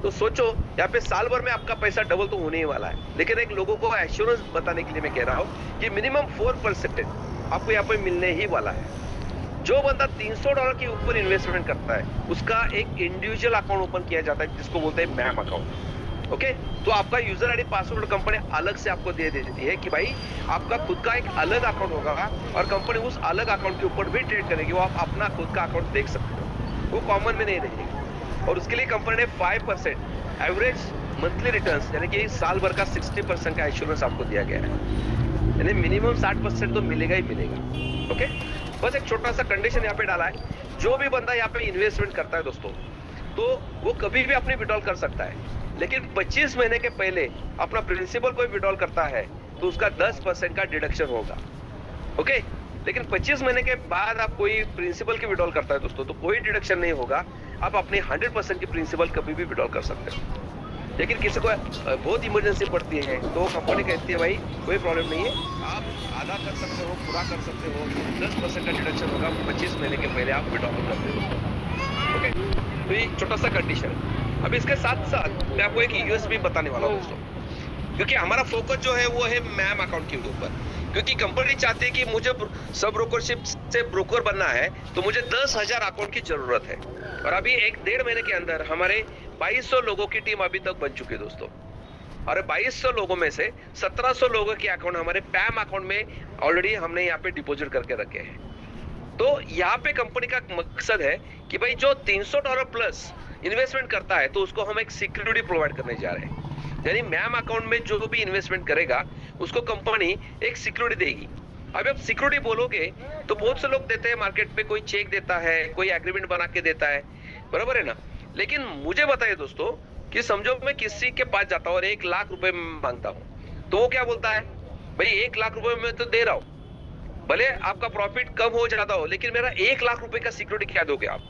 तो सोचो यहाँ पे साल भर में आपका पैसा डबल तो होने ही वाला है। लेकिन एक लोगों को एश्योरेंस बताने के लिए मैं कह रहा हूँ कि मिनिमम 4% आपको यहाँ पे मिलने ही वाला है। जो बंदा $300 के ऊपर इन्वेस्टमेंट करता है उसका एक इंडिविजुअल अकाउंट ओपन किया जाता है जिसको बोलते हैं मैम अकाउंट। ओके, तो आपका यूजर आईडी पासवर्ड कंपनी अलग से आपको दे देती है कि भाई आपका खुद का एक अलग अकाउंट होगा और कंपनी उस अलग अकाउंट के ऊपर भी ट्रेड करेगी। वो आप अपना खुद का अकाउंट देख सकते हो, वो कॉमन में नहीं रहेगी। और उसके लिए कंपनी ने 5% एवरेज मंथली रिटर्न्स यानी कि साल भर का 60% का इंश्योरेंस आपको दिया गया है, यानी मिनिमम 60% तो मिलेगा ही मिलेगा। ओके, बस एक छोटा सा कंडीशन यहाँ पे डाला है, जो भी बंदा यहाँ पे इन्वेस्टमेंट करता है दोस्तों तो वो कभी भी अपनी विड्रॉल कर सकता है। लेकिन 25 महीने के पहले अपना प्रिंसिपल कोई विड्रॉल करता है तो उसका 10% का डिडक्शन होगा। ओके, लेकिन 25 महीने के बाद आप कोई प्रिंसिपल की विड्रॉल करता है दोस्तों तो कोई डिडक्शन नहीं होगा। आप अपने 100% की प्रिंसिपल कभी भी विड्रॉल कर सकते हो। लेकिन किसी को बहुत इमरजेंसी पड़ती है तो कंपनी कहती है भाई कोई प्रॉब्लम नहीं है, आप आधा कर सकते हो, पूरा कर सकते हो, 10% का डिडक्शन होगा 25 महीने के पहले आप विड्रॉल करते हो। ओके, तो ये छोटा सा कंडीशन। अब इसके साथ साथ मैं आपको एक यूएसपी बताने वाला हूँ दोस्तों, क्योंकि हमारा फोकस जो है वो है मैम अकाउंट के ऊपर। क्योंकि कंपनी चाहती है कि मुझे सब ब्रोकरशिप से ब्रोकर बनना है तो मुझे 10,000 अकाउंट की जरूरत है। और अभी 1-1.5 महीने के अंदर हमारे 2200 लोगों की टीम अभी तक बन चुकी है दोस्तों। और 2200 लोगों में से 1700 लोगों के अकाउंट हमारे पैम अकाउंट में ऑलरेडी हमने यहाँ पे डिपॉजिट करके रखे हैं। तो यहाँ पे कंपनी का मकसद है कि भाई जो $300 प्लस इन्वेस्टमेंट करता है तो उसको हम एक सिक्योरिटी प्रोवाइड करने जा रहे हैं। यानी मैम अकाउंट में जो भी इन्वेस्टमेंट करेगा उसको कंपनी एक सिक्योरिटी देगी। अब आप सिक्योरिटी बोलोगे तो बहुत से लोग देते हैं मार्केट पे, कोई चेक देता है, कोई एग्रीमेंट बना के देता है, बराबर है ना। लेकिन मुझे बताइए दोस्तों कि समझो मैं किसी के पास जाता हूँ और 1 लाख रुपए मांगता हूँ तो वो क्या बोलता है, भाई 1 लाख रुपए मैं तो दे रहा हूँ, भले आपका प्रॉफिट कम हो जाता हो लेकिन मेरा 1 लाख रुपए का सिक्योरिटी क्या दोगे आप।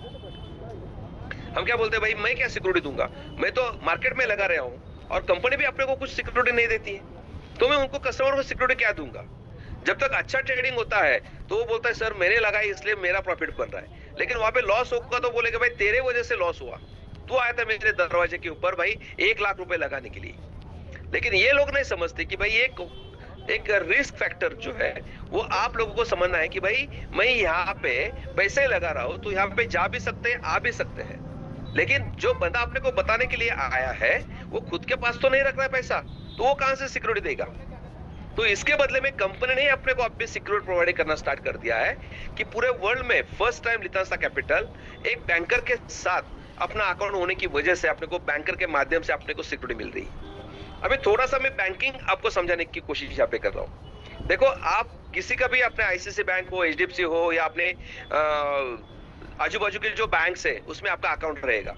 हम क्या बोलते हैं, भाई मैं क्या सिक्योरिटी दूंगा, मैं तो मार्केट में लगा रहा हूँ और कंपनी भी अपने को कुछ सिक्योरिटी नहीं देती है तो मैं उनको कस्टमर को सिक्योरिटी क्या दूंगा। जब तक अच्छा ट्रेडिंग होता है तो वो बोलता है सर मैंने लगाई इसलिए मेरा प्रॉफिट बन रहा है। लेकिन वहां पे लॉस होगा तो बोलेगा भाई तेरे वजह से लॉस हुआ, तू आया था मेरे दरवाजे के ऊपर भाई 1 लाख रुपए लगाने के लिए। लेकिन ये लोग नहीं समझते कि भाई एक रिस्क फैक्टर जो है वो आप लोगों को समझना है कि भाई मैं यहाँ पे पैसे लगा रहा हूँ तो यहाँ पे जा भी सकते हैं, आ भी सकते हैं। लेकिन जो बंदा अपने को बताने के लिए आया है वो खुद के पास तो नहीं रख रहा है पैसा, तो वो कहां से सिक्योरिटी देगा। तो इसके बदले में कंपनी ने अपने को अभी सिक्योरिटी प्रोवाइड करना स्टार्ट कर दिया है कि पूरे वर्ल्ड में फर्स्ट टाइम लितांसा कैपिटल एक बैंकर के साथ अपना अकाउंट होने की वजह से अपने को बैंकर के माध्यम से अपने को सिक्योरिटी मिल रही है। अभी थोड़ा सा मैं बैंकिंग आपको समझाने की कोशिश यहाँ पे कर रहा हूँ। देखो आप किसी का भी अपने आईसीआईसीआई बैंक हो, एचडीएफसी हो या अपने आजू बाजू के जो बैंक है उसमें आपका अकाउंट रहेगा।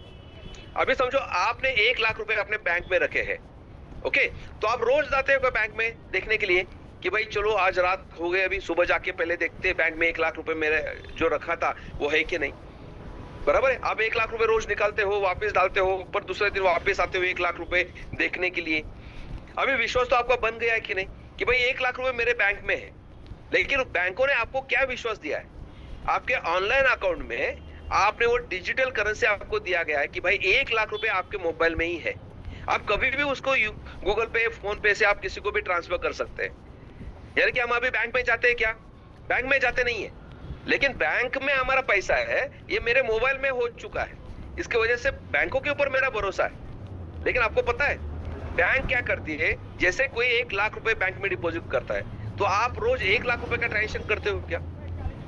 अभी समझो आपने 1 लाख रुपए अपने बैंक में रखे हैं। ओके, तो आप रोज जाते हो बैंक में देखने के लिए कि भाई चलो आज रात हो गई, अभी सुबह जाके पहले देखते हैं बैंक में 1 लाख रुपए मेरे जो रखा था वो है कि नहीं, बराबर है। आप 1 लाख रुपए रोज निकालते हो, वापस डालते हो, पर दूसरे दिन वापस आते हो 1 लाख रुपए देखने के लिए। अभी विश्वास तो आपका बन गया है कि नहीं कि भाई 1 लाख रुपए मेरे बैंक में है। लेकिन बैंकों ने आपको क्या विश्वास दिया है, आपके ऑनलाइन अकाउंट में आपने वो डिजिटल करेंसी आपको दिया गया है कि भाई 1 लाख रुपए आपके मोबाइल में ही है। आप कभी भी उसको गूगल पे, फोन पे से आप किसी को भी ट्रांसफर कर सकते हैं। यानी कि हम अभी बैंक में जाते हैं क्या, बैंक में जाते नहीं है, लेकिन बैंक में हमारा पैसा है ये मेरे मोबाइल में हो चुका है। इसकी वजह से बैंकों के ऊपर मेरा भरोसा है। लेकिन आपको पता है बैंक क्या करती है, जैसे कोई 1 लाख रुपए बैंक में डिपॉजिट करता है तो आप रोज 1 लाख रुपए का ट्रांजेक्शन करते हो क्या?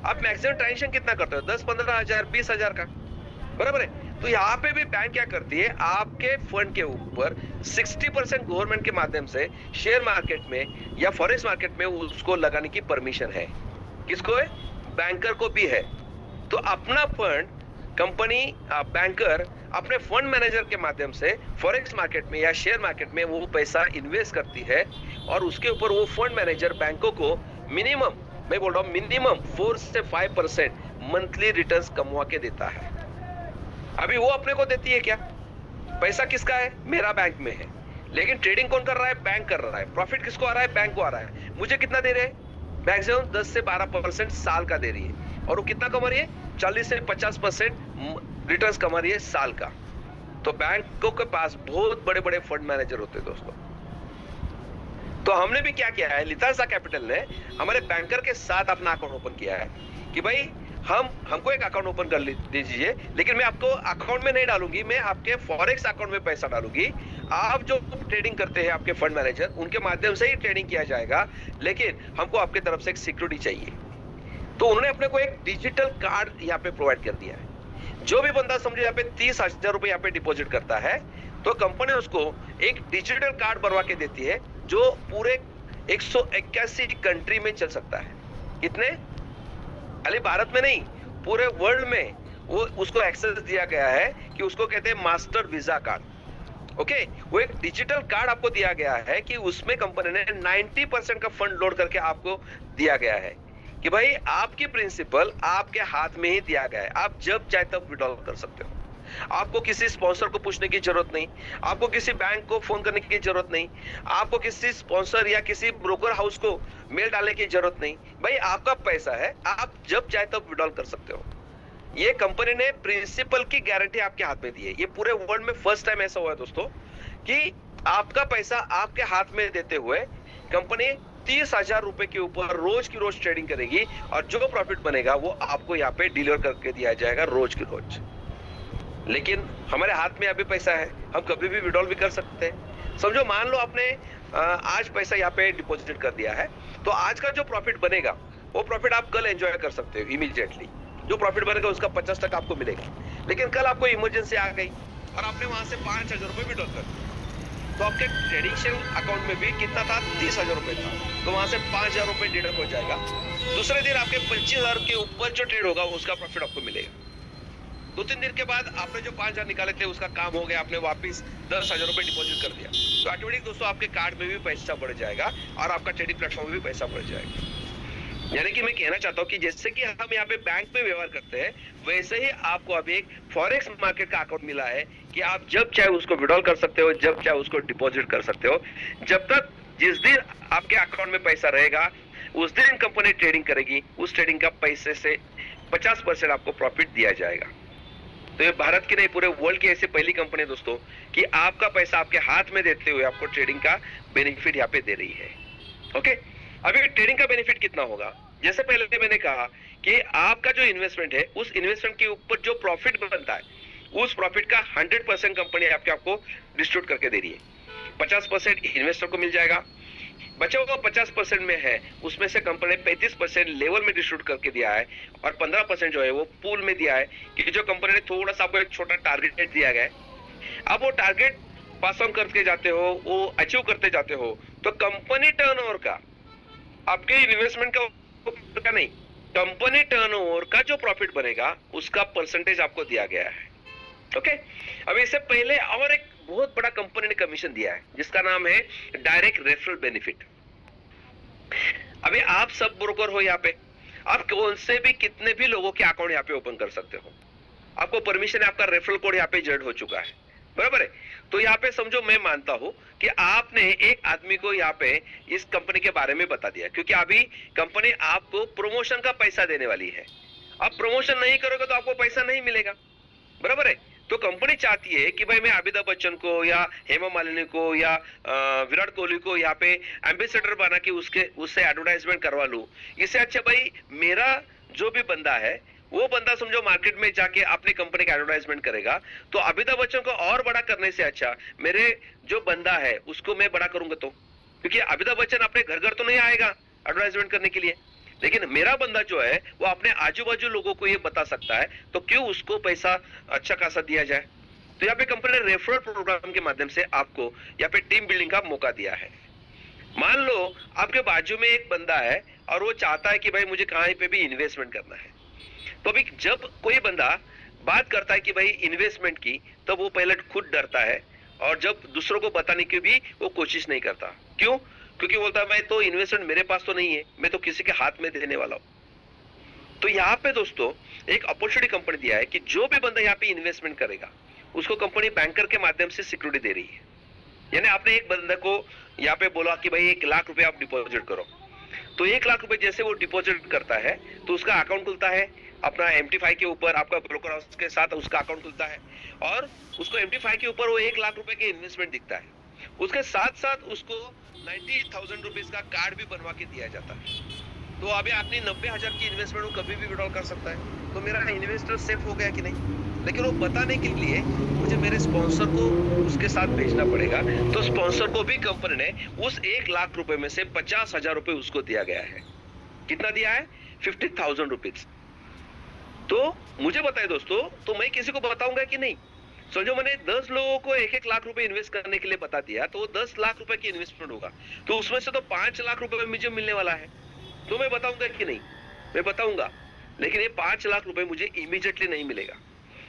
आप मैक्सिमम ट्रांजेक्शन कितना करते हो, 10-15 हजार, 20 हजार का, बराबर है। तो यहाँ पे भी बैंक क्या करती है, आपके फंड के ऊपर 60% गवर्नमेंट के माध्यम से शेयर मार्केट में या फॉरेक्स मार्केट में उसको लगाने की परमिशन है। किसको है? बैंकर को भी है। तो अपना फंड कंपनी बैंकर अपने फंड मैनेजर के माध्यम से फॉरेक्स मार्केट में या शेयर मार्केट में वो पैसा इन्वेस्ट करती है और उसके ऊपर वो फंड मैनेजर बैंकों को मिनिमम, मैं बोल रहा हूँ मिनिमम 4 से 5% मंथली रिटर्न्स कमवा के देता है। अभी वो अपने को देती है क्या? पैसा किसका है? मेरा बैंक में है, लेकिन ट्रेडिंग कौन कर रहा है? बैंक कर रहा है। प्रॉफिट किसको आ रहा है? बैंक को आ रहा है। मुझे कितना दे रहे हैं? बैंक से 10 से 12% साल का दे रही है, और वो कितना कमा रही है? 40 से 50% रिटर्न्स कमा रही है साल का। तो बैंकों के पास बहुत बड़े बड़े फंड मैनेजर होते हैं दोस्तों। तो हमने भी क्या किया है, लितांसा कैपिटल ने हमारे बैंकर के साथ अपना अकाउंट ओपन किया है कि भाई हमको एक अकाउंट ओपन कर दीजिए, लेकिन मैं आपको अकाउंट में नहीं डालूंगी, मैं आपके फॉरेक्स अकाउंट में पैसा डालूंगी। आप जो ट्रेडिंग करते हैं आपके फंड मैनेजर, उनके माध्यम से ही ट्रेडिंग किया जाएगा, लेकिन हमको आपके तरफ से एक सिक्योरिटी चाहिए। तो उन्होंने अपने को एक डिजिटल कार्ड यहाँ पे प्रोवाइड कर दिया है। जो भी बंदा समझो यहाँ पे 30,000 रुपए यहाँ पे डिपॉजिट करता है, तो कंपनी उसको एक डिजिटल कार्ड बनवा के देती है, जो पूरे 181 कंट्री में चल सकता है। कितने? खाली भारत में नहीं, पूरे वर्ल्ड में वो उसको एक्सेस दिया गया है कि उसको कहते हैं मास्टर वीजा कार्ड। ओके, वो एक डिजिटल कार्ड आपको दिया गया है कि उसमें कंपनी ने 90% का फंड लोड करके आपको दिया गया है कि भाई आपकी प्रिंसिपल आपके हाथ में ही दिया गया है, आप जब चाहे तब विड्रॉल कर सकते हो। आपको किसी स्पॉन्सर को पूछने की जरूरत नहीं, आपको किसी बैंक को फोन करने की जरूरत नहीं, आपको किसी स्पॉन्सर या किसी ब्रोकर हाउस को मेल डालने की जरूरत नहीं। भाई आपका पैसा है, आप जब चाहे तब विड्रॉल कर सकते हो। ये कंपनी ने प्रिंसिपल की गारंटी आपके हाथ में दी है। ये पूरे वर्ल्ड में फर्स्ट टाइम ऐसा हुआ है दोस्तों कि आपका पैसा आपके हाथ में देते हुए कंपनी 30,000 रुपए के ऊपर रोज की रोज ट्रेडिंग करेगी, और जो प्रॉफिट बनेगा वो आपको यहाँ पे डिलीवर करके दिया जाएगा रोज की रोज। लेकिन हमारे हाथ में अभी पैसा है, हम कभी भी विड्रॉल भी कर सकते हैं। समझो मान लो आपने आज पैसा यहाँ पे डिपॉजिट कर दिया है, तो आज का जो प्रॉफिट बनेगा वो प्रॉफिट आप कल एंजॉय कर सकते हो इमीडिएटली। जो प्रॉफिट बनेगा उसका 50% आपको मिलेगा। लेकिन कल आपको इमरजेंसी आ गई और आपने वहां से 5,000 रुपए विड्रॉल कर दिया, तो आपके ट्रेडिशनल अकाउंट में भी कितना था? 30,000 रुपए था, तो वहां से 5,000 रुपए डिडक्ट हो जाएगा। दूसरे दिन आपके 25,000 के ऊपर जो ट्रेड होगा उसका प्रॉफिट आपको मिलेगा। 2-3 दिन के बाद आपने जो 5,000 निकाले थे उसका काम हो गया, आपने वापस 10,000 रुपए डिपॉजिट कर दिया, तो ऑटोमेटिक दोस्तों आपके कार्ड में भी पैसा बढ़ जाएगा और आपका ट्रेडिंग प्लेटफॉर्म में भी पैसा बढ़ जाएगा। यानी कि मैं कहना चाहता हूँ कि जैसे कि हम यहाँ पे बैंक में व्यवहार करते हैं, वैसे ही आपको अभी एक फॉरेक्स मार्केट का अकाउंट मिला है कि आप जब चाहे उसको विड्रॉल कर सकते हो, जब चाहे उसको डिपॉजिट कर सकते हो। जब तक जिस दिन आपके अकाउंट में पैसा रहेगा उस दिन कंपनी ट्रेडिंग करेगी, उस ट्रेडिंग का पैसे से 50% आपको प्रॉफिट दिया जाएगा। तो ये भारत की नहीं, पूरे वर्ल्ड की ऐसी पहली कंपनी है दोस्तों कि आपका पैसा आपके हाथ में देते हुए आपको ट्रेडिंग का बेनिफिट यहाँ पे दे रही है। ओके, अभी ट्रेडिंग का बेनिफिट कितना होगा? जैसे पहले मैंने कहा कि आपका जो इन्वेस्टमेंट है, उस इन्वेस्टमेंट के ऊपर जो प्रॉफिट बनता है, उस प्रॉफिट का 100% कंपनी आपको डिस्ट्रीब्यूट करके दे रही है। 50% इन्वेस्टर को मिल जाएगा, बचा हुआ 50% में है उसमें से कंपनी ने 35% लेवल में डिस्ट्रीब्यूट करके दिया है, और 15% जो है वो पूल में दिया है कि जो कंपनी ने थोड़ा सा आपको एक छोटा टारगेट दिया गया है, आप वो टारगेट पास ऑन करके जाते हो, वो अचीव करते जाते हो, तो कंपनी टर्नओवर का, आपके इन्वेस्टमेंट का नहीं, कंपनी टर्नओवर का जो प्रॉफिट बनेगा उसका परसेंटेज आपको दिया गया है। ओके, अब इससे पहले और एक बहुत बड़ा कंपनी ने कमीशन दिया है जिसका नाम है डायरेक्ट रेफरल बेनिफिट। अभी आप सब ब्रोकर हो यहाँ पे, आप कौन से भी कितने भी लोगों के अकाउंट यहाँ पे ओपन कर सकते हो, आपको परमिशन है, आपका रेफरल कोड यहाँ पे जनरेट हो चुका है, बराबर है। तो यहाँ पे समझो मैं मानता हूं कि आपने एक आदमी को यहाँ पे इस कंपनी के बारे में बता दिया, क्योंकि अभी कंपनी आपको प्रमोशन का पैसा देने वाली है। आप प्रमोशन नहीं करोगे तो आपको पैसा नहीं मिलेगा, बराबर है। तो कंपनी चाहती है कि भाई मैं अमिताभ बच्चन को या हेमा मालिनी को या विराट कोहली को यहाँ पे एम्बेसडर बना के उससे एडवर्टाइजमेंट करवा लूं। इससे अच्छा भाई मेरा जो भी बंदा है वो बंदा समझो मार्केट में जाके अपनी कंपनी का एडवर्टाइजमेंट करेगा, तो अमिताभ बच्चन को और बड़ा करने से अच्छा मेरे जो बंदा है उसको मैं बड़ा करूंगा। तो क्योंकि अमिताभ बच्चन अपने घर घर तो नहीं आएगा एडवर्टाइजमेंट करने के लिए, लेकिन मेरा बंदा जो है वो अपने आजू बाजू लोगों को ये बता सकता है, तो क्यों उसको पैसा अच्छा खासा दिया जाए। तो यहाँ पे कंपनी ने रेफरल प्रोग्राम के माध्यम से आपको यहाँ पे टीम बिल्डिंग का मौका दिया है। मान लो आपके बाजू में एक बंदा है और वो चाहता है कि भाई मुझे कहीं पे भी इन्वेस्टमेंट करना है, तो अभी जब कोई बंदा बात करता है कि भाई इन्वेस्टमेंट की, तब वो पहले खुद डरता है और जब दूसरों को बताने की भी वो कोशिश नहीं करता। क्यों? क्योंकि बोलता है मैं तो इन्वेस्टमेंट मेरे पास तो नहीं है, मैं तो किसी के हाथ में देने वाला हूं। तो यहाँ पे दोस्तों एक अपॉर्चुनिटी कंपनी दिया है कि जो भी बंदा यहाँ पे इन्वेस्टमेंट करेगा उसको कंपनी बैंकर के माध्यम से सिक्योरिटी दे रही है। यानी आपने एक बंदे को यहाँ पे बोला कि भाई 1 लाख रुपए आप डिपॉजिट करो, तो 1 लाख रुपए जैसे वो डिपॉजिट करता है तो उसका अकाउंट खुलता है अपना MT5 के ऊपर, आपका ब्रोकर हाउस के साथ उसका अकाउंट खुलता है और उसको MT5 के ऊपर वो 1 लाख रुपए के इन्वेस्टमेंट दिखता है। उसके साथ साथ उसको 90,000 रुपीज का कार्ड भी बनवा के दिया जाता है। तो अभी आपने 90,000 की इन्वेस्टमेंट वो कभी भी विड्रॉल कर सकता है। तो मेरा इन्वेस्टर सेफ हो गया कि नहीं? लेकिन वो बताने के लिए मुझे मेरे स्पॉन्सर को उसके साथ भेजना पड़ेगा। तो स्पॉन्सर को भी कंपनी ने उस 1 लाख रुपए में से 50,000 रुपए उसको दिया गया है। कितना दिया है? 50,000 रुपीज। तो मुझे बताइए दोस्तों, तो मैं किसी को बताऊंगा कि नहीं? समझो मैंने 10 लोगों को 1-1 लाख रुपए इन्वेस्ट करने के लिए बता दिया, तो 10 लाख रुपए की इन्वेस्टमेंट होगा, तो उसमें से तो 5 लाख रुपए मुझे मिलने वाला है। तो मैं बताऊंगा कि नहीं? मैं बताऊंगा, लेकिन ये 5 लाख रुपए मुझे इमीडिएटली नहीं मिलेगा,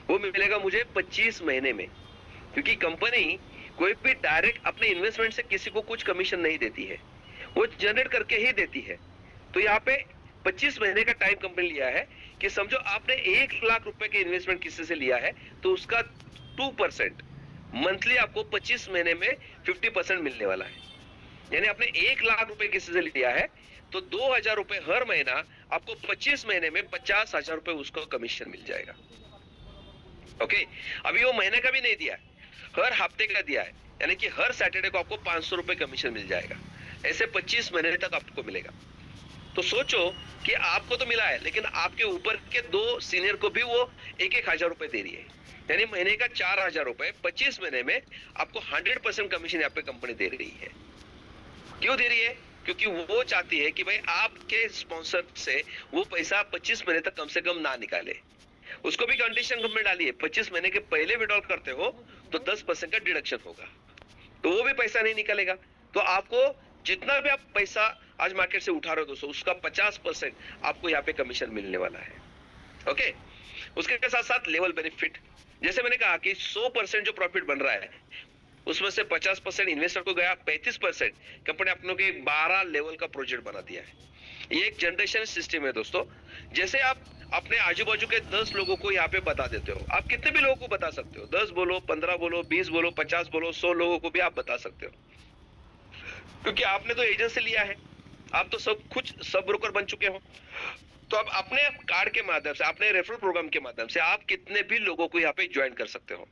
वो मिलेगा मुझे 25 महीने में, क्योंकि कंपनी कोई भी डायरेक्ट अपने इन्वेस्टमेंट से किसी को कुछ कमीशन नहीं देती है, वो जनरेट करके ही देती है। तो यहाँ पे 25 महीने का टाइम कंपनी लिया है कि समझो आपने 1 लाख रुपए के इन्वेस्टमेंट किसी से लिया है, तो उसका 2% मंथली आपको 25 महीने में 50% मिलने वाला है। यानी आपने 1 लाख रुपए किसी से लिया है तो 2,000 रुपए हर महीना आपको 25 महीने में 50,000 रुपए उसको कमीशन मिल जाएगा। ओके, अभी वो महीने का भी नहीं दिया है, हर हफ्ते का दिया है, यानी कि हर सैटरडे को आपको 500 रुपए कमीशन मिल जाएगा। ऐसे 25 महीने तक आपको मिलेगा। तो सोचो कि आपको तो मिला है, लेकिन आपके ऊपर के 2 सीनियर को भी वो 1-1 हजार रुपए दे रही है, यानी महीने का 4,000 रुपए 25 महीने में आपको 100% कमीशन यहाँ पे कंपनी दे रही है। क्यों दे रही है? क्योंकि वो चाहती है कि भाई आपके स्पॉन्सर से वो पैसा 25 महीने तक कम से कम ना निकाले। उसको भी कंडीशन कंपनी डाली है, 25 महीने के पहले विड्रॉल करते हो तो 10% का डिडक्शन होगा, तो वो भी पैसा नहीं निकालेगा। तो आपको जितना भी आप पैसा आज मार्केट से उठा रहे हो दोस्तों, उसका 50% आपको यहाँ पे कमीशन मिलने वाला है। ओके, उसके साथ साथ लेवल बेनिफिट, जैसे मैंने कहा कि 100% जो प्रॉफिट बन रहा है उसमें से 50% इन्वेस्टर को गया, 35% कंपनी अपनों के 12 लेवल का प्रोजेक्ट बना दिया है। ये एक जनरेशन सिस्टम है दोस्तों। जैसे आप अपने आजू बाजू के 10 लोगों को यहाँ पे बता देते हो, आप कितने भी लोगों को बता सकते हो, 10 बोलो, 15 बोलो, 20 बोलो, 50 बोलो, 100 लोगों को भी आप बता सकते हो, क्योंकि आपने तो एजेंट से लिया है, आप तो सब ब्रोकर बन चुके हो। तो अब अपने कार्ड के माध्यम से, अपने रेफरल प्रोग्राम के माध्यम से आप कितने भी लोगों को यहाँ पे ज्वाइन कर सकते हो।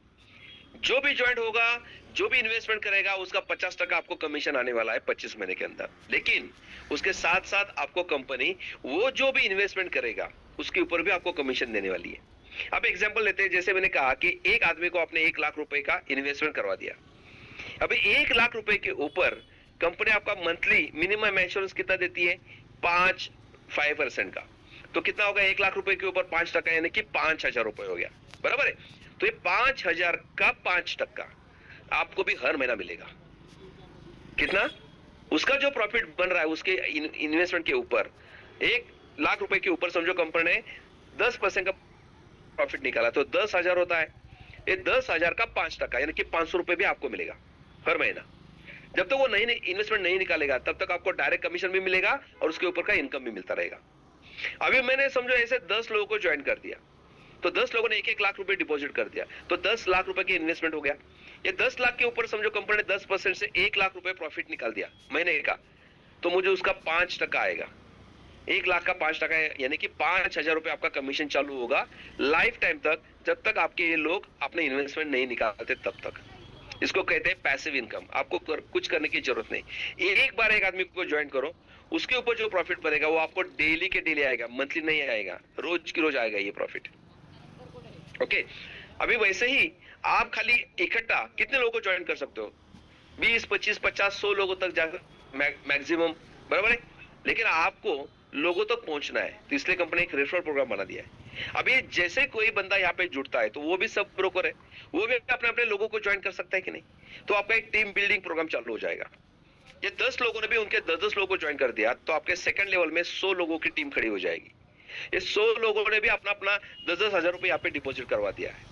जो भी ज्वाइन होगा, जो भी इन्वेस्टमेंट करेगा, उसका 50% आपको कमीशन आने वाला है 25 महीने के अंदर। लेकिन उसके साथ साथ आपको कंपनी वो जो भी इन्वेस्टमेंट करेगा उसके ऊपर भी आपको कमीशन देने वाली है। अब एग्जांपल लेते हैं, जैसे मैंने कहा कि एक आदमी को आपने 1 लाख रुपए का इन्वेस्टमेंट करवा दिया। अभी 1 लाख रुपए के ऊपर कंपनी आपका मंथली मिनिमम इंश्योरेंस कितना देती है? 5% का। तो कितना होगा 1 लाख रुपए के ऊपर 5%, यानी कि 5,000 रुपए हो गया, बराबर है। तो ये 5,000 का 5% आपको भी हर महीना मिलेगा। कितना? उसका जो प्रॉफिट बन रहा है उसके इन्वेस्टमेंट के ऊपर, 1 लाख रुपए के ऊपर समझो कंपनी ने 10% का प्रॉफिट निकाला, तो 10,000 होता है। ये 10,000 का 5%, यानी कि 500 रुपए भी आपको मिलेगा हर महीना। जब तक वो नई इन्वेस्टमेंट नहीं निकालेगा तब तक आपको डायरेक्ट कमीशन भी मिलेगा और उसके ऊपर का इनकम भी मिलता रहेगा। अभी मैंने समझो ऐसे 10 लोगों को ज्वाइन कर दिया, तो 10 लोगों ने 1-1 लाख रुपए डिपॉजिट कर दिया, तो 10 लाख रुपए की इन्वेस्टमेंट हो गया। ये 10 लाख के ऊपर समझो कंपनी ने 10% से 1 लाख रुपए प्रॉफिट निकाल दिया महीने का, तो मुझे उसका 5% आएगा। 1 लाख का 5%, यानी कि 5,000 रुपए आपका कमीशन चालू होगा लाइफ टाइम तक, जब तक आपके ये लोग अपने इन्वेस्टमेंट नहीं निकालते तब तक। इसको कहते हैं पैसिव इनकम। आपको कुछ करने की जरूरत नहीं। एक बार एक आदमी को ज्वाइन करो, उसके ऊपर जो प्रॉफिट बनेगा वो आपको डेली के डेली आएगा, मंथली नहीं आएगा, रोज की रोज आएगा ये प्रॉफिट। ओके, अभी वैसे ही आप खाली इकट्ठा कितने लोगों को ज्वाइन कर सकते हो? 20, 25, 50, 100 लोगों तक जाकर मैक्सिमम, बराबर है। लेकिन आपको लोगों तक पहुंचना है, तो इसलिए कंपनी एक रेफरल प्रोग्राम बना दिया है। अभी जैसे कोई बंदा यहाँ पे जुड़ता है तो वो भी सब ब्रोकर है, वो भी अपने अपने लोगों को ज्वाइन कर सकता है कि नहीं? तो आपका एक टीम बिल्डिंग प्रोग्राम चालू हो जाएगा। ये 10 लोगों ने भी उनके 10-10 लोगों को ज्वाइन कर दिया, तो आपके सेकंड लेवल में 100 लोगों की टीम खड़ी हो जाएगी। ये 100 लोगों ने भी अपना अपना 10-10 हजार रुपए यहाँ पे डिपॉजिट करवा दिया है,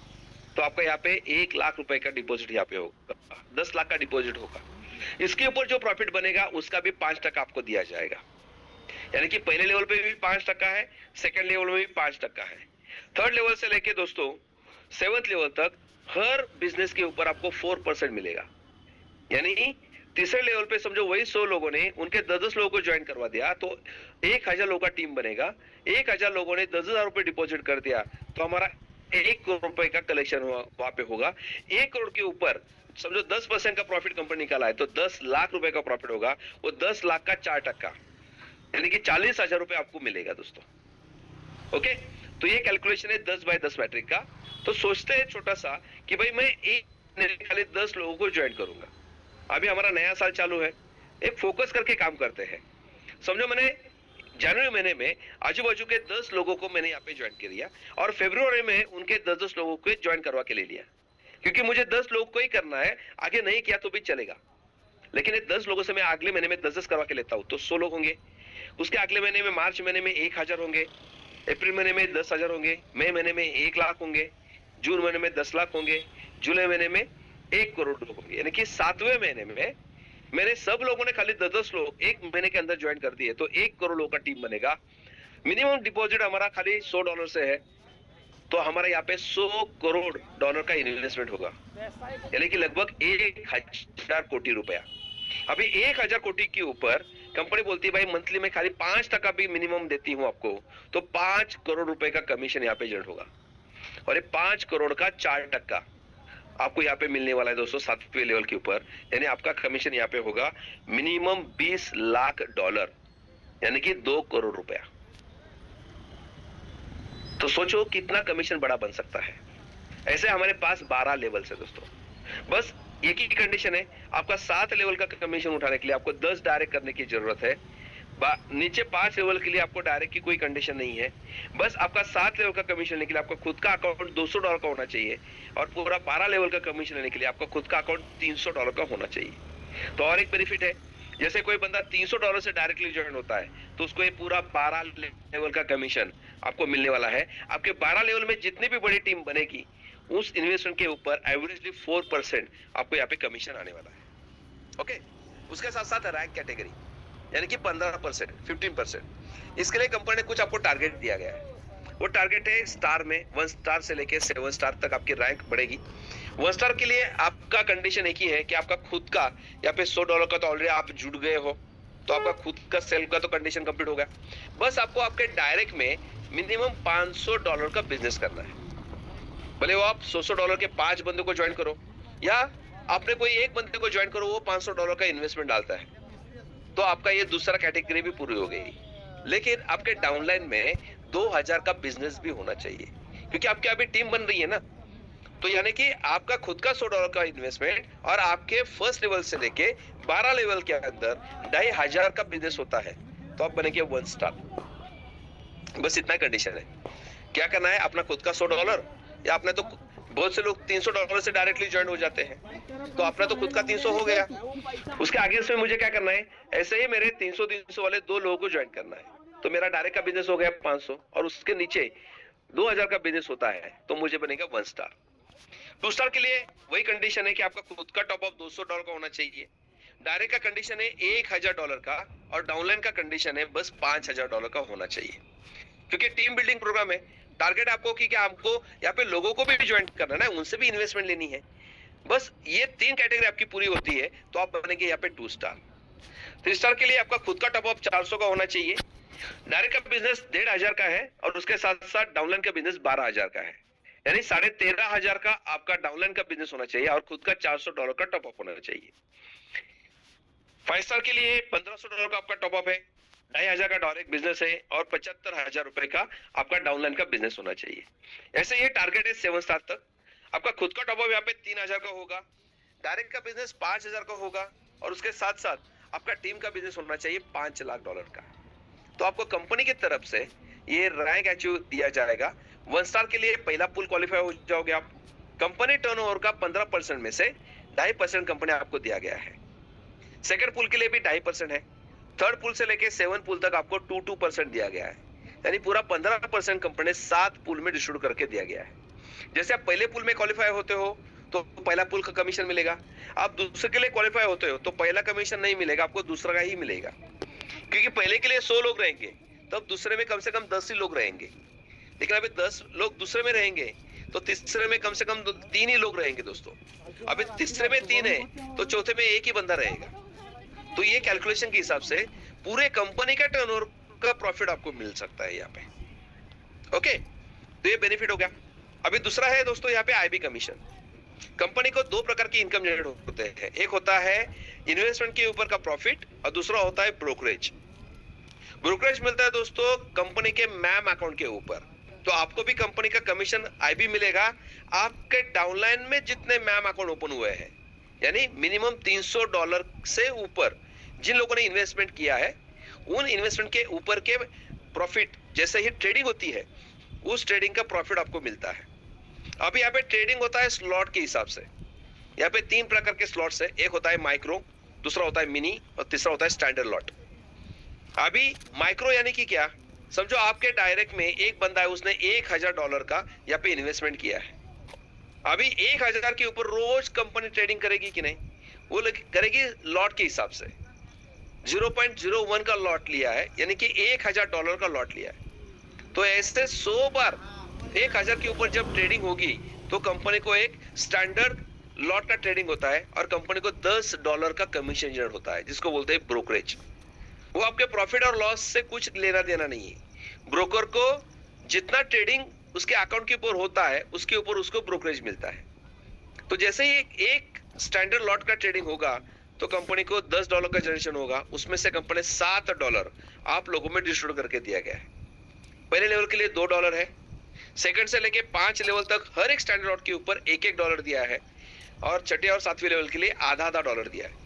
तो आपका यहाँ पे 1 लाख रुपए का डिपॉजिट यहाँ पे होगा, 10 लाख का डिपॉजिट होगा। इसके ऊपर जो प्रॉफिट बनेगा उसका भी 5% आपको दिया जाएगा, यानी कि पहले लेवल पे भी 5% है, सेकंड लेवल में भी 5% है। थर्ड लेवल से लेके दोस्तों 7th लेवल तक हर बिजनेस के ऊपर आपको 4% मिलेगा। यानी तीसरे लेवल पे समझो वही 100 लोगों ने उनके 10-10 लोगों को ज्वाइन करवा दिया तो 1000 लोगों का टीम बनेगा। 1000 लोगों ने 10,000 रुपए डिपॉजिट कर दिया तो हमारा 1 करोड़ रुपए का कलेक्शन वहां पे होगा। 1 करोड़ के ऊपर समझो 10% का प्रॉफिट कंपनी निकाला है तो 10 लाख रुपए का प्रॉफिट होगा। वो 10 लाख का 4% यानी कि 40,000 रुपए आपको मिलेगा दोस्तों। ओके, तो ये कैलकुलेशन है 10 बाय 10 मैट्रिक का। तो सोचते हैं छोटा सा कि भाई मैं एक खाली 10 लोगों को ज्वाइन करूंगा। अभी हमारा नया साल चालू है, एक फोकस करके काम करते हैं। समझो मैंने जनवरी महीने में आजू बाजू के 10 लोगों को मैंने यहाँ पे ज्वाइन कर लिया और फरवरी में उनके 10-10 लोगों को ज्वाइन करवा के ले लिया, क्योंकि मुझे 10 लोगों को ही करना है, आगे नहीं किया तो भी चलेगा। लेकिन ये 10 लोगों से मैं अगले महीने में 10-10 करवा के लेता हूँ तो 100 लोग होंगे। उसके अगले महीने में मार्च महीने में 1000 होंगे, अप्रैल महीने में 10,000 होंगे, मई महीने में 1 लाख होंगे, जून महीने में 10 लाख होंगे, जुलाई महीने में 1 करोड़ लोग होंगे। यानी कि 7वें महीने में मैंने सब लोगों ने खाली 10-10 लोग एक महीने के अंदर ज्वाइन कर दिए तो 1 करोड़ लोगों का टीम बनेगा। मिनिमम डिपॉजिट हमारा खाली $100 से है तो हमारा यहाँ पे $100 करोड़ का इन्वेस्टमेंट होगा, यानी कि लगभग 1000 कोटी रुपया। अभी 1000 कोटी के ऊपर कंपनी बोलती है भाई मंथली में खाली 5% भी मिनिमम देती हूँ आपको तो 5 करोड़ रुपए का कमीशन यहाँ पे जनरेट होगा। और ये 5 करोड़ का 4% आपको यहाँ पे मिलने वाला है दोस्तों 7वें लेवल के ऊपर। यानी आपका कमीशन यहाँ पे होगा मिनिमम $20 लाख, यानी कि 2 करोड़ रुपया। तो सोचो कितना कमीशन बड़ा बन सकता है। ऐसे हमारे पास 12 लेवल है दोस्तों। बस एक ही कंडीशन है, आपका 7 लेवल का कमीशन उठाने के लिए आपको 10 डायरेक्ट करने की जरूरत है। नीचे 5 लेवल के लिए आपको डायरेक्ट की कोई कंडीशन नहीं है। बस आपका 7 लेवल का कमीशन लेने के लिए आपका खुद का अकाउंट $200 का होना चाहिए और पूरा 12 लेवल का कमीशन लेने के लिए आपका खुद का अकाउंट $300 का होना चाहिए। तो और एक बेनिफिट है, जैसे कोई बंदा $300 से डायरेक्टली ज्वाइन होता है तो उसको ये पूरा 12 लेवल का कमीशन आपको मिलने वाला है। आपके 12 लेवल में जितनी भी बड़ी टीम बनेगी उस इन्वेस्टमेंट के ऊपर एवरेजली 4% आपको यहाँ पे कमीशन आने वाला है। ओके, उसके साथ साथ रैंक कैटेगरी यानी कि 15%, 15%। इसके लिए कंपनी ने कुछ आपको टारगेट दिया गया है। वो टारगेट है स्टार में 1 स्टार से लेके 7 स्टार तक आपकी रैंक बढ़ेगी। 1 स्टार के लिए आपका कंडीशन एक ही है कि आपका खुद का यहाँ पे $100 का तो ऑलरेडी आप जुड़ गए हो तो आपका खुद का सेल्फ का तो कंडीशन कंप्लीट हो गया। बस आपको आपके डायरेक्ट में मिनिमम $500 का बिजनेस करना है। भले वो आप $100 के 5 बंदों को ज्वाइन करो या आपने कोई एक बंदे को ज्वाइन करो, वो $500 का इन्वेस्टमेंट डालता है तो आपका ये दूसरा कैटेगरी भी पूरी हो गई। लेकिन आपके डाउनलाइन में 2000 का बिजनेस भी होना चाहिए, क्योंकि आपकी अभी टीम बन रही है ना। तो यानी कि आपका खुद का $100 का इन्वेस्टमेंट और आपके फर्स्ट लेवल से लेके 12 लेवल के अंदर 2500 का बिजनेस होता है तो आप बनेंगे 1 स्टार। बस इतना कंडीशन है। क्या करना है, अपना खुद का $100 या आपने तो बहुत से लोग $300 से डायरेक्टली ज्वाइन हो जाते हैं तो अपना तो खुद का 300 हो गया। उसके आगे से मुझे क्या करना है, ऐसे ही मेरे 300 वाले 2 लोगों को ज्वाइन करना है तो मेरा डायरेक्ट का बिजनेस हो गया 500 और उसके नीचे 2000 का बिजनेस होता है तो मुझे बनेगा 1 स्टार। 2 स्टार के लिए वही कंडीशन है कि आपका खुद का टॉप अप $200 का होना चाहिए। डायरेक्ट का कंडीशन है $1000 का और डाउनलाइन का कंडीशन है बस $5000 का होना चाहिए, क्योंकि टीम बिल्डिंग प्रोग्राम है। टारगेट आपको कि आपको यहाँ पे लोगों को भी ज्वाइन करना है, उनसे भी इन्वेस्टमेंट लेनी है। बस ये 3 कैटेगरी आपकी पूरी होती है तो आप बनेंगे यहाँ पे 2 स्टार। 3 स्टार के लिए आपका खुद का टॉप अप 400 का होना चाहिए। डायरेक्ट का बिजनेस 1500 का है और उसके साथ साथ डाउनलाइन का बिजनेस 12000 का है, यानी 13500 का आपका डाउनलाइन का बिजनेस होना चाहिए और खुद का $400 का टॉप अप होना चाहिए। 5 स्टार के लिए $1500 का आपका टॉप अप है, 2500 का डायरेक्ट बिजनेस है और 75000 रुपए का आपका डाउनलाइन का बिजनेस होना चाहिए। ऐसे ये टारगेट है 7 स्टार तक। आपका खुद का टॉप अप यहाँ पे 3000 का होगा, डायरेक्ट का बिजनेस 5000 का होगा और उसके साथ साथ आपका टीम का बिजनेस होना चाहिए $5 लाख का। तो आपको कंपनी की तरफ से ये रैंक अचीव दिया जाएगा। 1 स्टार के लिए पहला पूल क्वालिफाई हो जाओगे आप। कंपनी टर्नओवर का 15% में से 2.5% कंपनी आपको दिया गया है। सेकंड पूल के लिए भी 2.5% है। थर्ड पूल से लेके 7 पूल तक आपको 2% दिया गया है, यानी पूरा 15% कंपनी 7 पूल में डिस्ट्रीब्यूट करके दिया गया है। जैसे आप पहले पूल में क्वालिफाई होते हो तो पहला पूल का कमीशन मिलेगा, आप दूसरे के लिए क्वालिफाई होते हो तो पहला कमीशन नहीं मिलेगा, आपको दूसरा का ही मिलेगा। क्योंकि पहले के लिए 100 लोग रहेंगे तब दूसरे में कम से कम 10 ही लोग रहेंगे, लेकिन अभी 10 लोग दूसरे में रहेंगे तो तीसरे में कम से कम 3 ही लोग रहेंगे दोस्तों। अभी तीसरे में 3 है तो चौथे में 1 ही बंदा रहेगा। तो ये कैलकुलेशन के हिसाब से पूरे कंपनी का टर्नओवर का प्रॉफिट आपको मिल सकता है यहाँ पे। ओके, तो ये बेनिफिट हो गया। अभी दूसरा है दोस्तों यहाँ पे आईबी कमीशन। कंपनी को 2 प्रकार की इनकम जनरेट होते हैं, एक होता है इन्वेस्टमेंट के ऊपर का प्रॉफिट और दूसरा होता है ब्रोकरेज। ब्रोकरेज मिलता है दोस्तों कंपनी के मैम अकाउंट के ऊपर। तो आपको भी कंपनी का कमीशन आईबी मिलेगा आपके डाउनलाइन में जितने मैम अकाउंट ओपन हुए हैं, यानी मिनिमम $300 से ऊपर जिन लोगों ने इन्वेस्टमेंट किया है, उन इन्वेस्टमेंट के ऊपर के प्रॉफिट जैसे ही ट्रेडिंग होती है उस ट्रेडिंग का प्रॉफिट आपको मिलता है। अब यहाँ पे ट्रेडिंग होता है स्लॉट के हिसाब से। यहाँ पे 3 प्रकार के स्लॉट्स है, एक होता है माइक्रो, दूसरा होता है मिनी और तीसरा होता है स्टैंडर्ड लॉट। अभी माइक्रो यानी कि क्या, समझो आपके डायरेक्ट में एक बंदा है, उसने $1000 का यहाँ पे इन्वेस्टमेंट किया है। अभी 1000 के ऊपर रोज कंपनी ट्रेडिंग करेगी कि नहीं, वो करेगी लॉट के हिसाब से। 0.01 का लॉट लिया है यानी कि $1000 का लॉट लिया है। तो ऐसे 100 बार 1000 के ऊपर जब ट्रेडिंग होगी तो कंपनी को एक स्टैंडर्ड लॉट का ट्रेडिंग होता है और कंपनी को $10 का कमीशन जनरेट होता है, जिसको बोलते हैं ब्रोकरेज। वो आपके प्रॉफिट और लॉस से कुछ लेना देना नहीं है। ब्रोकर को जितना ट्रेडिंग उसके अकाउंट के ऊपर होता है उसके ऊपर उसको ब्रोकरेज मिलता है। तो जैसे ही एक स्टैंडर्ड लॉट का ट्रेडिंग होगा तो कंपनी को $10 का जनरेशन होगा, उसमें से कंपनी $7 आप लोगों में डिस्ट्रीब्यूट करके दिया गया है। पहले लेवल के लिए $2 है, सेकंड से लेके 5 लेवल तक हर एक स्टैंडर्ड लॉट के ऊपर $1 दिया है और छठे और 7वें लेवल के लिए आधा $1 दिया है।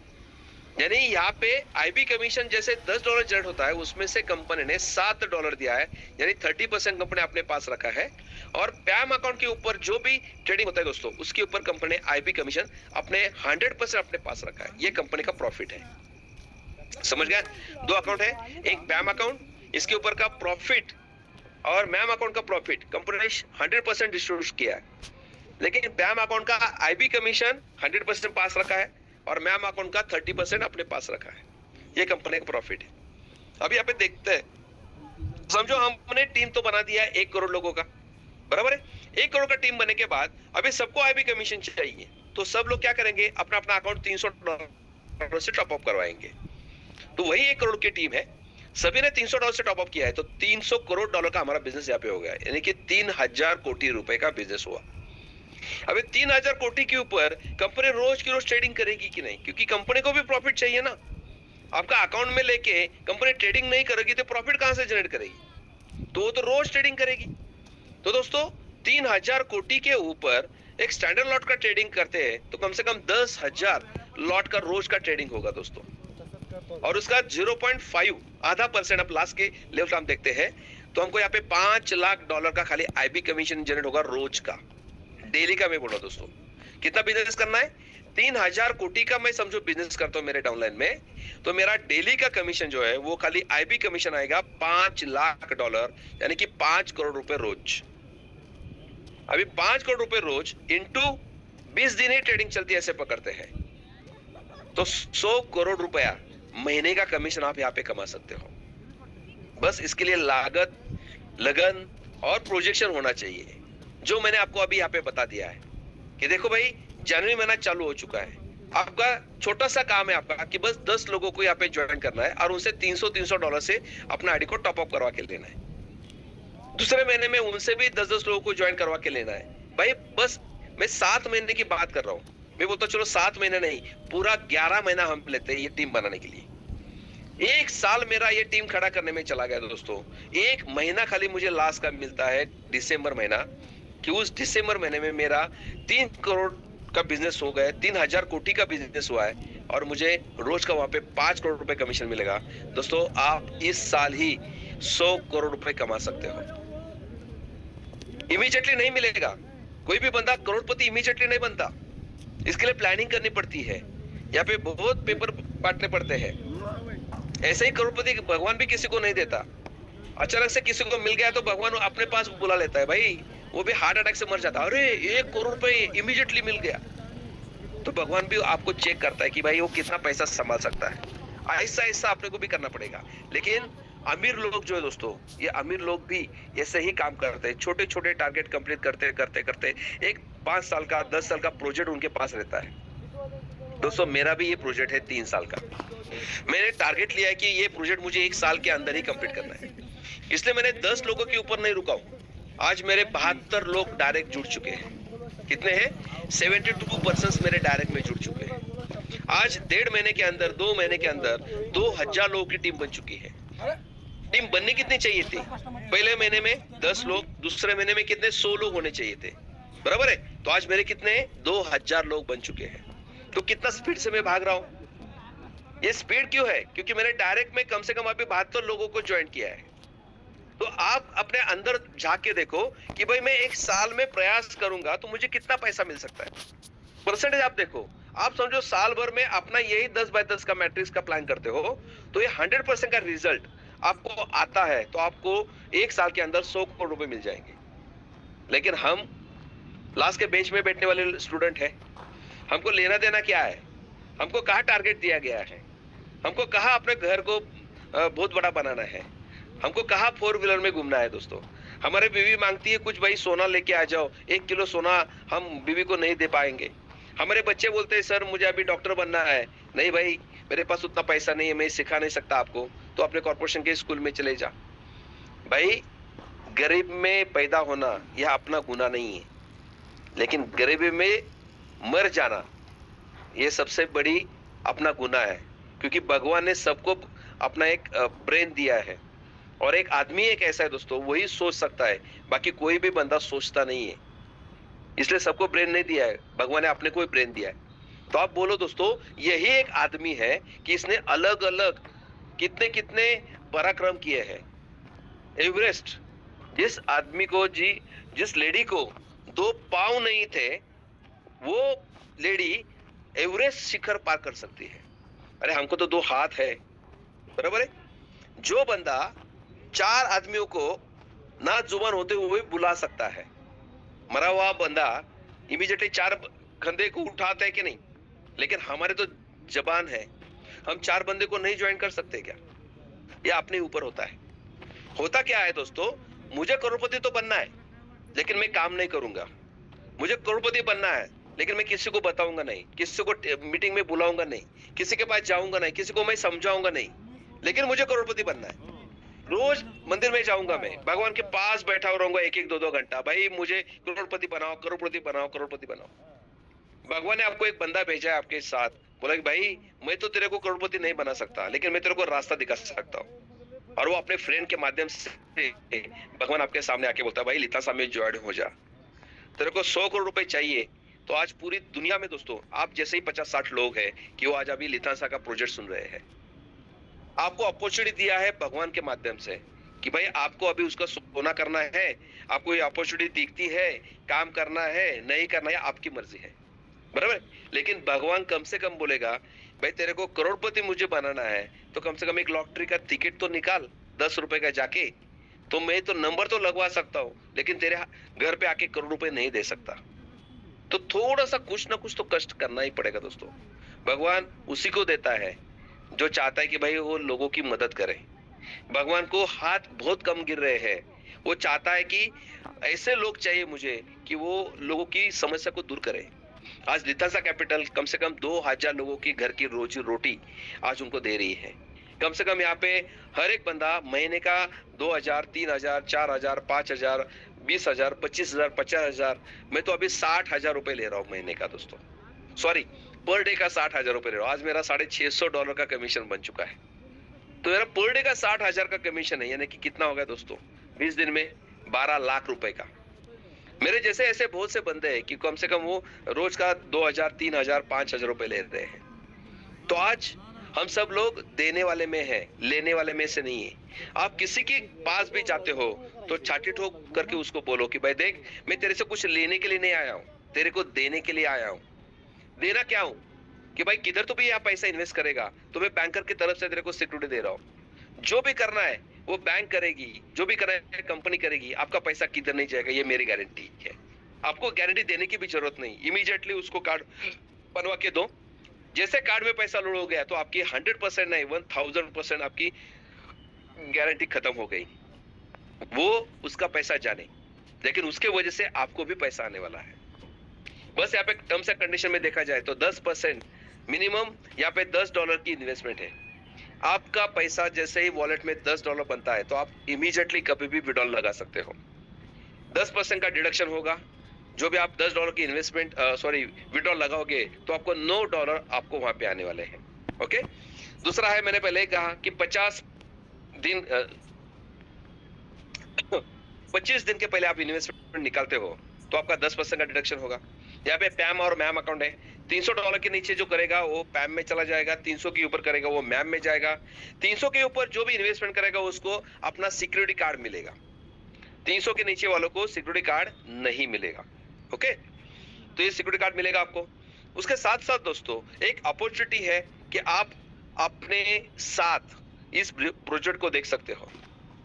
यानी यहाँ पे आईबी कमीशन जैसे $10 जनरेट होता है उसमें से कंपनी ने $7 दिया है, यानी 30% कंपनी अपने पास रखा है। और पैम अकाउंट के ऊपर जो भी ट्रेडिंग होता है दोस्तों उसके ऊपर कंपनी ने आईबी कमीशन अपने 100% अपने पास रखा है। ये कंपनी का प्रॉफिट है, समझ गया। 2 अकाउंट है, एक पैम अकाउंट, इसके ऊपर का प्रॉफिट और मैम अकाउंट का प्रॉफिट कंपनी ने 100% डिस्ट्रीब्यूट किया है, लेकिन पैम अकाउंट का आईबी कमीशन 100% पास रखा है और मैम अकाउंट का 30% अपने पास रखा है। ये कंपनी का प्रॉफिट है। अभी यहाँ पे देखते हैं, समझो हमने टीम तो बना दिया है 1 करोड़ लोगों का, बराबर है। 1 करोड़ का टीम बनने के बाद अभी सबको आईबी कमीशन चाहिए, तो सब लोग क्या करेंगे, अपना अपना अकाउंट $300 से टॉप अप करवाएंगे। तो वही 1 करोड़ की टीम है, सभी ने $300 से टॉप अप किया है, तो $300 करोड़ का हमारा बिजनेस यहाँ पे हो गया, यानी कि 3000 कोटी रुपए का बिजनेस हुआ। अभी 3000 कोटी के ऊपर कंपनी रोज की रोज ट्रेडिंग करेगी कि नहीं, क्योंकि कंपनी को भी प्रॉफिट चाहिए ना। आपका अकाउंट में लेके कंपनी ट्रेडिंग नहीं करेगी तो प्रॉफिट कहां से जनरेट करेगी, तो वो तो रोज ट्रेडिंग करेगी। तो दोस्तों 3000 कोटी के ऊपर एक स्टैंडर्ड लॉट का ट्रेडिंग करते हैं तो कम से कम 10,000 लॉट का रोज का ट्रेडिंग होगा दोस्तों, और उसका 0.5 आधा % आप लास्ट के लेवल हम देखते हैं तो हमको यहाँ पे $5 लाख का खाली आईबी कमीशन जनरेट होगा रोज का, डेली का। मैं बोल रहा हूँ दोस्तों, कितना बिजनेस करना है, 3000 कोटी का मैं समझो बिजनेस करता हूँ मेरे डाउनलाइन में, तो मेरा डेली का कमीशन जो है वो खाली आईबी कमीशन आएगा $5 लाख, यानी कि 5 करोड़ रुपए रोज। अभी 5 करोड़ रुपए रोज इंटू 20 दिन ही ट्रेडिंग चलती है, ऐसे पकड़ते हैं तो 100 करोड़ रुपया महीने का कमीशन आप यहाँ पे कमा सकते हो। बस इसके लिए लागत, लगन और प्रोजेक्शन होना चाहिए, जो मैंने आपको अभी यहाँ पे बता दिया है कि देखो भाई जनवरी महीना चालू हो चुका है, आपका छोटा सा काम है आपका कि बस 10 लोगों को यहाँ पे ज्वाइन करना है और उनसे $300 से अपना आईडी को टॉप अप करवा के लेना है। दूसरे महीने में उनसे भी 10 लोगों को ज्वाइन करवा के लेना है। भाई बस मैं 7 महीने की बात कर रहा हूँ, मैं बोलता चलो 7 महीने नहीं, पूरा 11 महीना हम लेते हैं ये टीम बनाने के लिए। 1 साल मेरा ये टीम खड़ा करने में चला गया दोस्तों। 1 महीना खाली मुझे लास्ट का मिलता है दिसंबर महीना, कि उस दिसंबर महीने में मेरा 3 करोड़ का बिजनेस हो गया, 3000 कोटी का बिजनेस हुआ है और मुझे रोज का वहां पे 5 करोड़ रुपए कमीशन मिलेगा। दोस्तों आप इस साल ही 100 करोड़ रुपए कमा सकते हो। इमीडिएटली नहीं मिलेगा, कोई भी बंदा करोड़पति इमीडिएटली नहीं बनता, इसके लिए प्लानिंग करनी पड़ती है, यहाँ पे बहुत पेपर बांटने पड़ते हैं। ऐसे ही करोड़पति भगवान भी किसी को नहीं देता, अचानक से किसी को मिल गया तो भगवान अपने पास बुला लेता है। भाई वो भी हार्ट अटैक से मर जाता है, अरे 1 करोड़ रुपए इमीडिएटली मिल गया, तो भगवान भी आपको चेक करता है कि भाई वो कितना पैसा संभाल सकता है। ऐसा ऐसा अपने को भी करना पड़ेगा, लेकिन अमीर लोग जो है दोस्तों, ये अमीर लोग भी ऐसे ही काम करते हैं, छोटे छोटे टारगेट कंप्लीट करते करते करते एक 5 साल का 10 साल का प्रोजेक्ट उनके पास रहता है। दोस्तों मेरा भी ये प्रोजेक्ट है 3 साल का। मैंने टारगेट लिया है कि ये प्रोजेक्ट मुझे 1 साल के अंदर ही कंप्लीट करना है, इसलिए मैंने 10 लोगों के ऊपर नहीं रुका हूं। आज मेरे 72 लोग डायरेक्ट जुड़ चुके हैं। कितने हैं? 72% मेरे डायरेक्ट में जुड़ चुके हैं। आज 1.5 महीने के अंदर, 2 महीने के अंदर 2000 लोगों की टीम बन चुकी है। टीम बननी कितनी चाहिए थी? पहले महीने में 10 लोग, दूसरे महीने में कितने? 100 लोग होने चाहिए थे, बराबर है? तो आज मेरे कितने हैं? 2000 लोग बन चुके हैं। तो कितना स्पीड से मैं भाग रहा हूं। ये स्पीड क्यों है? क्योंकि मैंने डायरेक्ट में कम से कम अभी 72 लोगों को ज्वाइन किया है। तो आप अपने अंदर झांक के देखो कि भाई मैं 1 साल में प्रयास करूंगा तो मुझे कितना पैसा मिल सकता है। परसेंटेज आप देखो, आप समझो साल भर में अपना यही 10 बाय 10 का मैट्रिक्स का प्लान करते हो तो ये 100% का रिजल्ट आपको आता है तो आपको 1 साल के अंदर 100 करोड़ रुपए मिल जाएंगे। लेकिन हम लास्ट के बेंच में बैठने वाले स्टूडेंट है, हमको लेना देना क्या है? हमको कहाँ टारगेट दिया गया है? हमको कहाँ अपने घर को बहुत बड़ा बनाना है? हमको कहाँ 4 व्हीलर में घूमना है? दोस्तों हमारे बीवी मांगती है कुछ, भाई सोना लेके आ जाओ, 1 किलो सोना हम बीवी को नहीं दे पाएंगे। हमारे बच्चे बोलते हैं सर मुझे अभी डॉक्टर बनना है। नहीं भाई मेरे पास उतना पैसा नहीं है, मैं सिखा नहीं सकता आपको, तो अपने कॉर्पोरेशन के स्कूल में चले जा। भाई गरीब में पैदा होना यह अपना गुनाह नहीं है, लेकिन गरीबी में मर जाना ये सबसे बड़ी अपना गुनाह है। क्योंकि भगवान ने सबको अपना एक ब्रेन दिया है और एक आदमी एक ऐसा है दोस्तों, वही सोच सकता है, बाकी कोई भी बंदा सोचता नहीं है। इसलिए सबको ब्रेन नहीं दिया है, भगवान ने अपने को ही ब्रेन दिया है। तो आप बोलो दोस्तों यही एक आदमी है कि इसने अलग अलग कितने कितने पराक्रम किए हैं। एवरेस्ट, जिस आदमी को जिस लेडी को 2 पांव नहीं थे, वो लेडी एवरेस्ट शिखर पार कर सकती है। अरे हमको तो 2 हाथ है, बराबर है? जो बंदा 4 आदमियों को ना जुबान होते हुए बुला सकता है, मरा हुआ बंदा इमीडिएटली 4 कंधे को उठाता है कि नहीं? लेकिन हमारे तो जबान है, हम 4 बंदे को नहीं ज्वाइन कर सकते क्या? ये अपने ऊपर होता है। होता क्या है दोस्तों, मुझे करोड़पति तो बनना है लेकिन मैं काम नहीं करूंगा। मुझे करोड़पति बनना है लेकिन मैं किसी को बताऊंगा नहीं, किसी को मीटिंग में बुलाऊंगा नहीं, किसी के पास जाऊंगा नहीं, किसी को मैं समझाऊंगा नहीं, लेकिन मुझे करोड़पति बनना है। रोज मंदिर में जाऊंगा, मैं भगवान के पास बैठा रहूंगा 1-1, 2-2 घंटा, भाई मुझे करोड़पति बनाओ, करोड़पति बनाओ, करोड़पति बनाओ। भगवान ने आपको एक बंदा भेजा है आपके साथ, बोला कि भाई मैं तो तेरे को करोड़पति नहीं बना सकता लेकिन मैं तेरे को रास्ता दिखा सकता हूँ। और वो अपने फ्रेंड के माध्यम से भगवान आपके सामने आके बोलता है भाई लितासा में ज्वाइन हो जा, तेरे को 100 करोड़ रुपए चाहिए। तो आज पूरी दुनिया में दोस्तों आप जैसे ही 50-60 लोग हैं कि वो आज अभी लितासा का प्रोजेक्ट सुन रहे हैं। आपको अपॉर्चुनिटी दिया है भगवान के माध्यम से कि भाई आपको अभी उसका सोना करना है, आपको ये अपॉर्चुनिटी दिखती है, काम करना है नहीं करना है आपकी मर्जी है, बराबर? लेकिन भगवान कम से कम बोलेगा भाई तेरे को करोड़पति मुझे बनाना है तो कम से कम एक लॉटरी का टिकट तो निकाल 10 रुपए का जाके, तो मैं तो नंबर तो लगवा सकता हूँ लेकिन तेरे घर पे आके करोड़ रुपए नहीं दे सकता। तो थोड़ा सा कुछ ना कुछ तो कष्ट करना ही पड़ेगा दोस्तों। भगवान उसी को देता है जो चाहता है कि भाई वो लोगों की मदद करे। भगवान को हाथ बहुत कम गिर रहे हैं, वो चाहता है कि ऐसे लोग चाहिए मुझे कि वो लोगों की समस्या को दूर करे। आज लितासा कैपिटल कम से कम 2000 लोगों की घर की रोजी रोटी आज उनको दे रही है। कम से कम यहाँ पे हर एक बंदा महीने का 2000, 3000, 4000, 5000, 20000, 25000, 50000, मैं तो अभी 60,000 रुपए ले रहा हूँ महीने का दोस्तों, सॉरी पर डे का 60,000 रुपए ले रहा हूँ। आज मेरा $650 का कमीशन बन चुका है, तो मेरा पर डे का 60,000 का कमीशन है, यानी कि कितना हो गया दोस्तों 20 दिन में 12 लाख रुपए का। मेरे जैसे ऐसे बहुत से बंदे हैं कि कम से कम वो रोज का 2000, 3000, 5000 रुपए ले रहे हैं। तो आज हम सब लोग देने वाले में है, लेने वाले में से नहीं है। आप किसी के पास भी जाते हो तो छाती ठोक करके उसको बोलो कि भाई देख मैं तेरे से कुछ लेने के लिए नहीं आया हूँ, तेरे को देने के लिए आया हूँ। देना क्या हूँ कि भाई किधर तो भी यहाँ पैसा इन्वेस्ट करेगा तो मैं बैंकर की तरफ से तेरे को सिक्योरिटी दे रहा हूँ। जो भी करना है वो बैंक करेगी, जो भी करना है कंपनी करेगी, आपका पैसा किधर नहीं जाएगा, ये मेरी गारंटी है। आपको गारंटी देने की भी जरूरत नहीं, इमीडिएटली उसको कार्ड बनवा के दो। जैसे कार्ड में पैसा लोड हो गया तो आपकी 100% नहीं 1000% आपकी गारंटी खत्म हो गई, वो उसका पैसा जाने, लेकिन उसके वजह से आपको भी पैसा आने वाला है। बस यहाँ पे टर्म्स एंड कंडीशन में देखा जाए तो 10% मिनिमम यहाँ पे $10 की इन्वेस्टमेंट है। आपका पैसा जैसे ही वॉलेट में $10 बनता है तो आप इमीडिएटली कभी भी विड्रॉल लगा सकते हो। 10% का डिडक्शन होगा। जो भी आप $10 की इन्वेस्टमेंट विड्रॉल लगाओगे तो आपको $9 आपको वहां पे आने वाले हैं। ओके, दूसरा है, मैंने पहले ही कहा कि 25 दिन के पहले आप इन्वेस्टमेंट निकालते हो तो आपका 10% का डिडक्शन होगा। यहाँ पे पैम और मैम अकाउंट है। $300 के नीचे जो करेगा वो पैम में चला जाएगा, 300 के ऊपर करेगा वो मैम में जाएगा। 300 के ऊपर जो भी इन्वेस्टमेंट करेगा उसको अपना सिक्योरिटी कार्ड मिलेगा। 300 के नीचे वालों को सिक्योरिटी कार्ड नहीं मिलेगा। ओके, तो ये सिक्योरिटी कार्ड मिलेगा आपको। उसके साथ साथ दोस्तों एक अपॉर्चुनिटी है कि आप अपने साथ इस प्रोजेक्ट को देख सकते हो,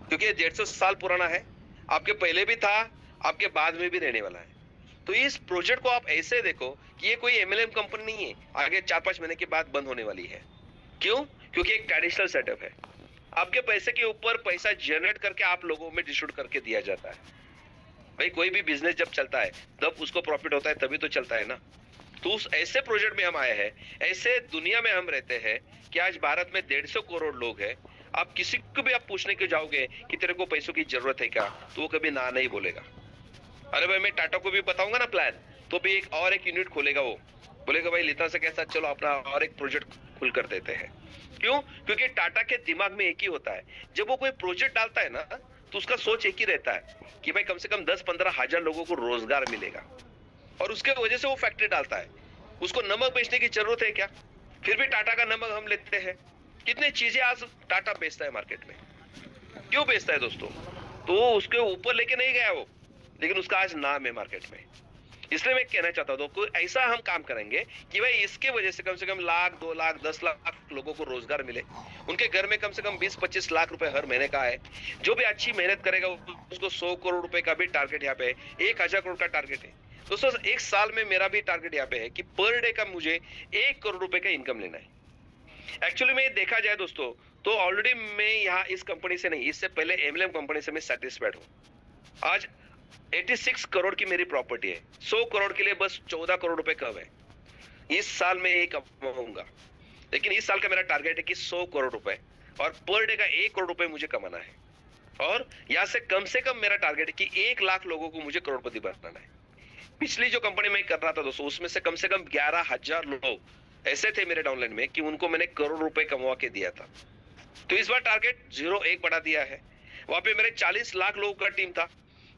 क्योंकि ये 150 साल पुराना है, आपके पहले भी था, आपके बाद में भी रहने वाला है। तो इस प्रोजेक्ट को आप ऐसे देखो कि ये कोई एमएलएम कंपनी नहीं है, आगे 4-5 महीने के बाद बंद होने वाली है। क्यों? क्योंकि एक ट्रेडिशनल सेटअप है। आपके पैसे के ऊपर पैसा जनरेट करके आप लोगों में डिस्ट्रीब्यूट करके दिया जाता है। भाई कोई भी बिजनेस जब चलता है तब उसको प्रॉफिट होता है, तभी तो चलता है ना। तो उस ऐसे प्रोजेक्ट में हम आए हैं, ऐसे दुनिया में हम रहते हैं कि आज भारत में 150 करोड़ लोग हैं। आप किसी को भी आप पूछने के जाओगे कि तेरे को पैसों की जरूरत है क्या, तो वो कभी ना नहीं बोलेगा। अरे भाई मैं टाटा को भी बताऊंगा ना प्लान, तो भी एक यूनिट खोलेगा, वो बोलेगा भाई लिता से कैसा, चलो अपना और एक प्रोजेक्ट खुल कर देते हैं। क्यों? क्योंकि टाटा के दिमाग में एक ही होता है, जब वो कोई प्रोजेक्ट डालता है ना तो उसका सोच एक ही रहता है कि भाई कम से कम 10-15 हजार लोगों को रोजगार मिलेगा, और उसके वजह से वो फैक्ट्री डालता है। उसको नमक बेचने की जरूरत है क्या? फिर भी टाटा का नमक हम लेते हैं। कितनी चीजें आज टाटा बेचता है मार्केट में। क्यों बेचता है दोस्तों? तो उसके ऊपर लेके नहीं गया वो, लेकिन उसका आज नाम है मार्केट में। इसलिए मैं कहना चाहता हूं कोई ऐसा हम काम करेंगे कि भाई इसके वजह से कम 1 लाख 2 लाख 10 लाख लोगों को रोजगार मिले, उनके घर में कम से कम 20-25 लाख रुपए हर महीने का है। जो भी अच्छी मेहनत करेगा उसको 100 करोड़ रुपए का भी टारगेट यहाँ पे है, 1000 करोड़ का टारगेट है। दोस्तों एक साल में मेरा भी टारगेट यहाँ पे है कि पर डे का मुझे 1 करोड़ रुपए का इनकम लेना है। एक्चुअली में देखा जाए दोस्तों तो ऑलरेडी मैं यहाँ इस कंपनी से नहीं, इससे पहले एमएलएम कंपनी से मैं सेटिस्फाइड हूँ। आज 86 करोड़ की मेरी प्रॉपर्टी है, 100 करोड़ के लिए बस 14 करोड़ रुपए कम है। इस साल में ये कमाऊंगा, लेकिन इस साल का मेरा टारगेट है कि 100 करोड़ रुपए और पर डे का 1 करोड़ रुपए मुझे कमाना है। और यहाँ से कम मेरा टारगेट है कि 1 लाख लोगों को मुझे करोड़पति बनाना है। पिछली जो कंपनी में कर रहा था दोस्तों, उसमें से कम 11,000 लोग ऐसे थे मेरे डाउनलाइन में कि उनको मैंने करोड़ रुपए कमवा के दिया था। तो इस बार टारगेट 0-1 बढ़ा दिया है। वहां पे मेरे 40 लाख लोगों का टीम था,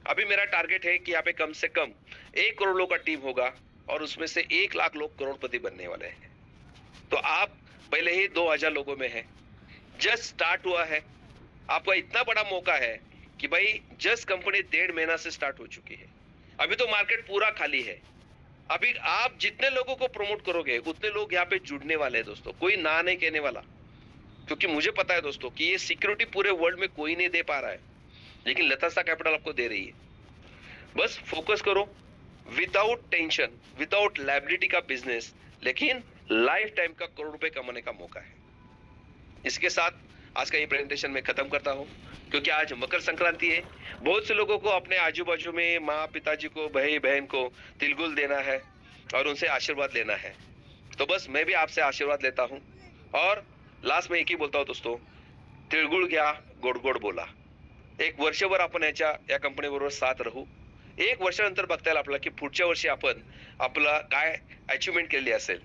अभी मेरा टारगेट है कि यहाँ पे कम से कम 1 करोड़ लोगों का टीम होगा और उसमें से 1 लाख लोग करोड़पति बनने वाले हैं। तो आप पहले ही 2000 लोगों में है, जस्ट स्टार्ट हुआ है। आपका इतना बड़ा मौका है कि भाई जस्ट कंपनी 1.5 महीना से स्टार्ट हो चुकी है, अभी तो मार्केट पूरा खाली है। अभी आप जितने लोगों को प्रमोट करोगे उतने लोग यहाँ पे जुड़ने वाले हैं दोस्तों, कोई ना नहीं कहने वाला। क्योंकि मुझे पता है दोस्तों कि ये सिक्योरिटी पूरे वर्ल्ड में कोई नहीं दे पा रहा है, लेकिन लतासा कैपिटल आपको दे रही है। बस फोकस करो, विदाउट टेंशन, विदाउट लायबिलिटी का बिजनेस, लेकिन लाइफ टाइम का करोड़ रुपए कमाने का मौका है। इसके साथ आज का ये प्रेजेंटेशन मैं खत्म करता हूं, क्योंकि आज मकर संक्रांति है। बहुत से लोगों को अपने आजू बाजू में माँ पिताजी को, भाई बहन को तिलगुल देना है और उनसे आशीर्वाद लेना है। तो बस मैं भी आपसे आशीर्वाद लेता हूं और लास्ट में एक ही बोलता हूं दोस्तों, तिळगुळ घ्या गोड गोड बोला। एक वर्षभर आपण या कंपनी बरोबर साथ राहू। 1 वर्षानंतर बघता येईल आपल्याला की पुढच्या वर्षी आपण आपला काय अचीवमेंट केली असेल।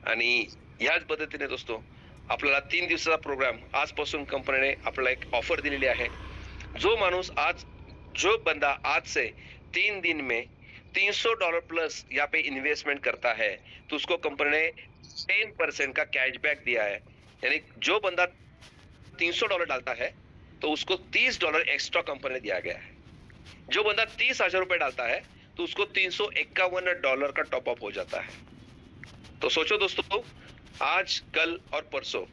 आणि याच पद्धतीने दोस्तों आपल्याला 3 दिवसाचा प्रोग्राम आजपासून कंपनीने आपल्याला एक ऑफर दिलेली आहे। जो बंदा आज से 3 दिन में $300 प्लस यहाँ पे इन्वेस्टमेंट करता है तो उसको कंपनी ने 10% का कैशबैक दिया है। यानी जो बंदा $300 डालता है तो उसको $30 एक्स्ट्रा कंपनी ने दिया गया है। जो बंदा 30,000 रुपए डालता है तो उसको $351 का टॉप अप हो जाता है। तो सोचो दोस्तों, आज कल और परसों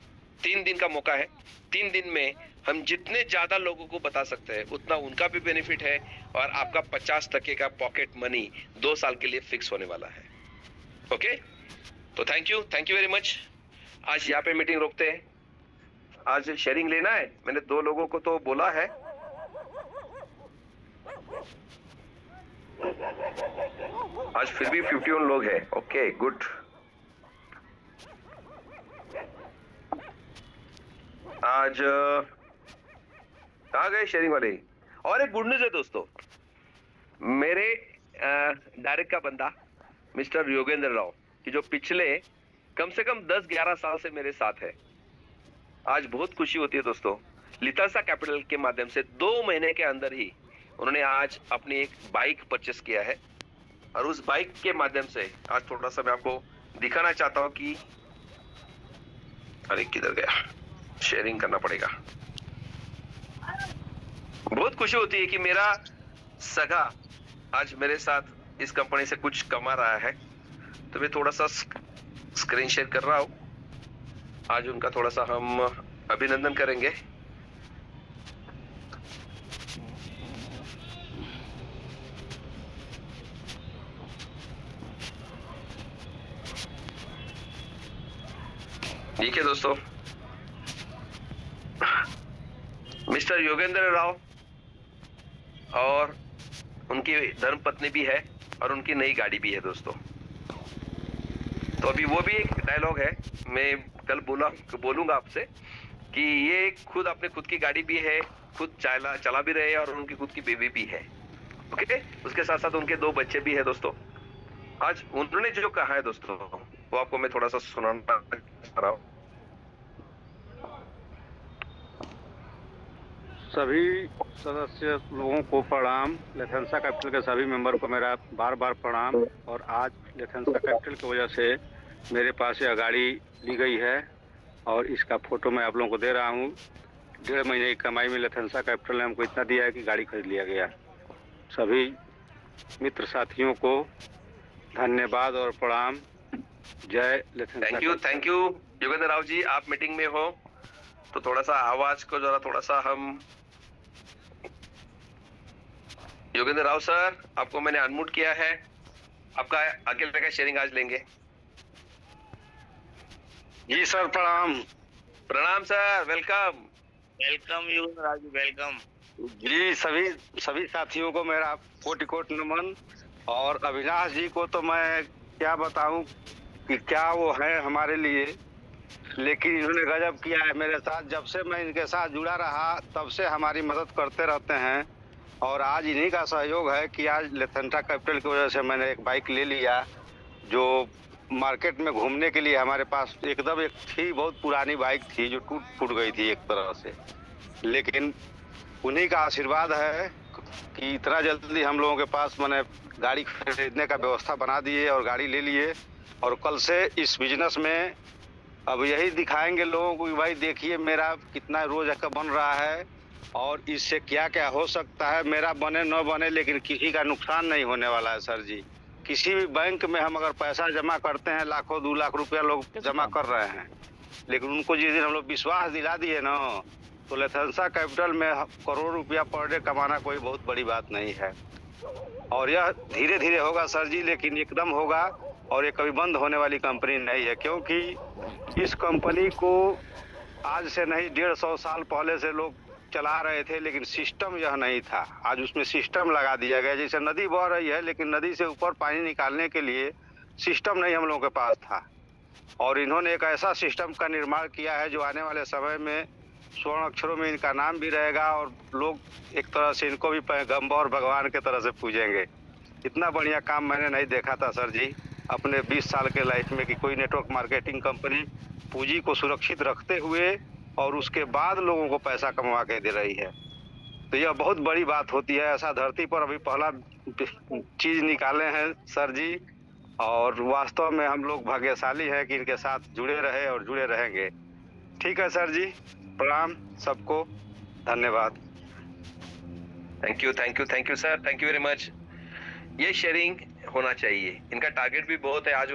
3 दिन का मौका है। 3 दिन में हम जितने ज्यादा लोगों को बता सकते हैं उतना उनका भी बेनिफिट है और आपका 50% का पॉकेट मनी 2 साल के लिए फिक्स होने वाला है। ओके, तो थैंक यू वेरी मच। आज यहाँ पे मीटिंग रोकते हैं। आज शेयरिंग लेना है? मैंने 2 लोगों को तो बोला है। आज फिर भी 51 लोग हैं। Okay good. आज कहाँ गए शेयरिंग वाले? और एक गुड न्यूज है दोस्तों, मेरे डायरेक्ट का बंदा मिस्टर योगेंद्र राव की जो पिछले कम से कम 10-11 साल से मेरे साथ है, आज बहुत खुशी होती है दोस्तों। लिथांसा कैपिटल के माध्यम से 2 महीने के अंदर ही उन्होंने आज अपनी एक बाइक परचेस किया है, और उस बाइक के माध्यम से आज थोड़ा सा मैं आपको दिखाना चाहता हूँ कि अरे किधर गया, शेयरिंग करना पड़ेगा। बहुत खुशी होती है कि मेरा सगा आज मेरे साथ इस कंपनी से कुछ कमा रहा है, तो मैं थोड़ा सा स्क्रीन शेयर कर रहा हूं। आज उनका थोड़ा सा हम अभिनंदन करेंगे। ठीक है दोस्तों, मिस्टर योगेंद्र राव और उनकी धर्मपत्नी भी है और उनकी नई गाड़ी भी है दोस्तों। तो अभी वो भी एक डायलॉग है, मैं कल बोलूंगा आपसे कि ये खुद अपने खुद की गाड़ी भी है, खुद चला भी रहे हैं, और उनकी खुद की बेबी भी है। ओके, उसके साथ साथ उनके 2 बच्चे भी है दोस्तों। आज उन्होंने जो कहा है दोस्तों, वो आपको मैं थोड़ा सा सुनाना चाह रहा हूँ। सभी सदस्य लोगों को प्रणाम। लिथांसा कैपिटल के सभी मेंबर को मेरा बार बार प्रणाम। और आज लिथांसा कैपिटल की वजह से मेरे पास यह गाड़ी ली गई है, और इसका फोटो मैं आप लोगों को दे रहा हूँ। 1.5 महीने की कमाई में लिथांसा कैपिटल ने हमको इतना दिया है कि गाड़ी खरीद लिया गया। सभी मित्र साथियों को धन्यवाद और प्रणाम। जय लिथांसा। थैंक यू योगेंद्र राव जी, आप मीटिंग में हो तो थोड़ा सा आवाज को जरा थोड़ा सा हम। योगेंद्र राव सर, आपको मैंने अनम्यूट किया है, आपका अकेले का शेयरिंग आज लेंगे। जी सर, प्रणाम। प्रणाम sir, welcome. Welcome Yogendra Rao ji, welcome जी। सभी साथियों को मेरा कोटि-कोटि नमन। और अविनाश जी को तो मैं क्या बताऊं कि क्या वो है हमारे लिए, लेकिन इन्होंने गजब किया है मेरे साथ। जब से मैं इनके साथ जुड़ा रहा तब से हमारी मदद करते रहते हैं, और आज इन्हीं का सहयोग है कि आज लिथांसा कैपिटल की वजह से मैंने एक बाइक ले लिया, जो मार्केट में घूमने के लिए हमारे पास एकदम एक थी, बहुत पुरानी बाइक थी जो टूट फूट गई थी एक तरह से। लेकिन उन्हीं का आशीर्वाद है कि इतना जल्दी हम लोगों के पास मैंने गाड़ी खरीदने का व्यवस्था बना दिए और गाड़ी ले लिए। और कल से इस बिजनेस में अब यही दिखाएंगे लोगों को कि भाई देखिए मेरा कितना रोज का बन रहा है, और इससे क्या क्या हो सकता है। मेरा बने न बने, लेकिन किसी का नुकसान नहीं होने वाला है सर जी। किसी भी बैंक में हम अगर पैसा जमा करते हैं, लाखों 2 लाख रुपया लोग जमा कर रहे हैं, लेकिन उनको जिस दिन हम लोग विश्वास दिला दिए ना, तो लिथांसा कैपिटल में करोड़ रुपया पर डे कमाना कोई बहुत बड़ी बात नहीं है। और यह धीरे धीरे होगा सर जी, लेकिन एकदम होगा। और ये कभी बंद होने वाली कंपनी नहीं है, क्योंकि इस कंपनी को आज से नहीं 150 साल पहले से लोग चला रहे थे, लेकिन सिस्टम यह नहीं था। आज उसमें सिस्टम लगा दिया गया। जैसे नदी बह रही है, लेकिन नदी से ऊपर पानी निकालने के लिए सिस्टम नहीं हम लोगों के पास था, और इन्होंने एक ऐसा सिस्टम का निर्माण किया है जो आने वाले समय में स्वर्ण अक्षरों में इनका नाम भी रहेगा, और लोग एक तरह से इनको भी पैगंबर भगवान के तरह से पूजेंगे। इतना बढ़िया काम मैंने नहीं देखा था सर जी अपने 20 साल के लाइफ में, कि कोई नेटवर्क मार्केटिंग कंपनी पूंजी को सुरक्षित रखते हुए और उसके बाद लोगों को पैसा कमा के दे रही है। तो यह बहुत बड़ी बात होती है। ऐसा धरती पर अभी पहला चीज निकाले हैं सर जी, और वास्तव में हम लोग भाग्यशाली हैं कि इनके साथ जुड़े रहे और जुड़े रहेंगे। ठीक है सर जी, प्रणाम सबको, धन्यवाद। Thank you sir, thank you very much. ये शेयरिंग होना चाहिए, इनका टारगेट भी बहुत है। आज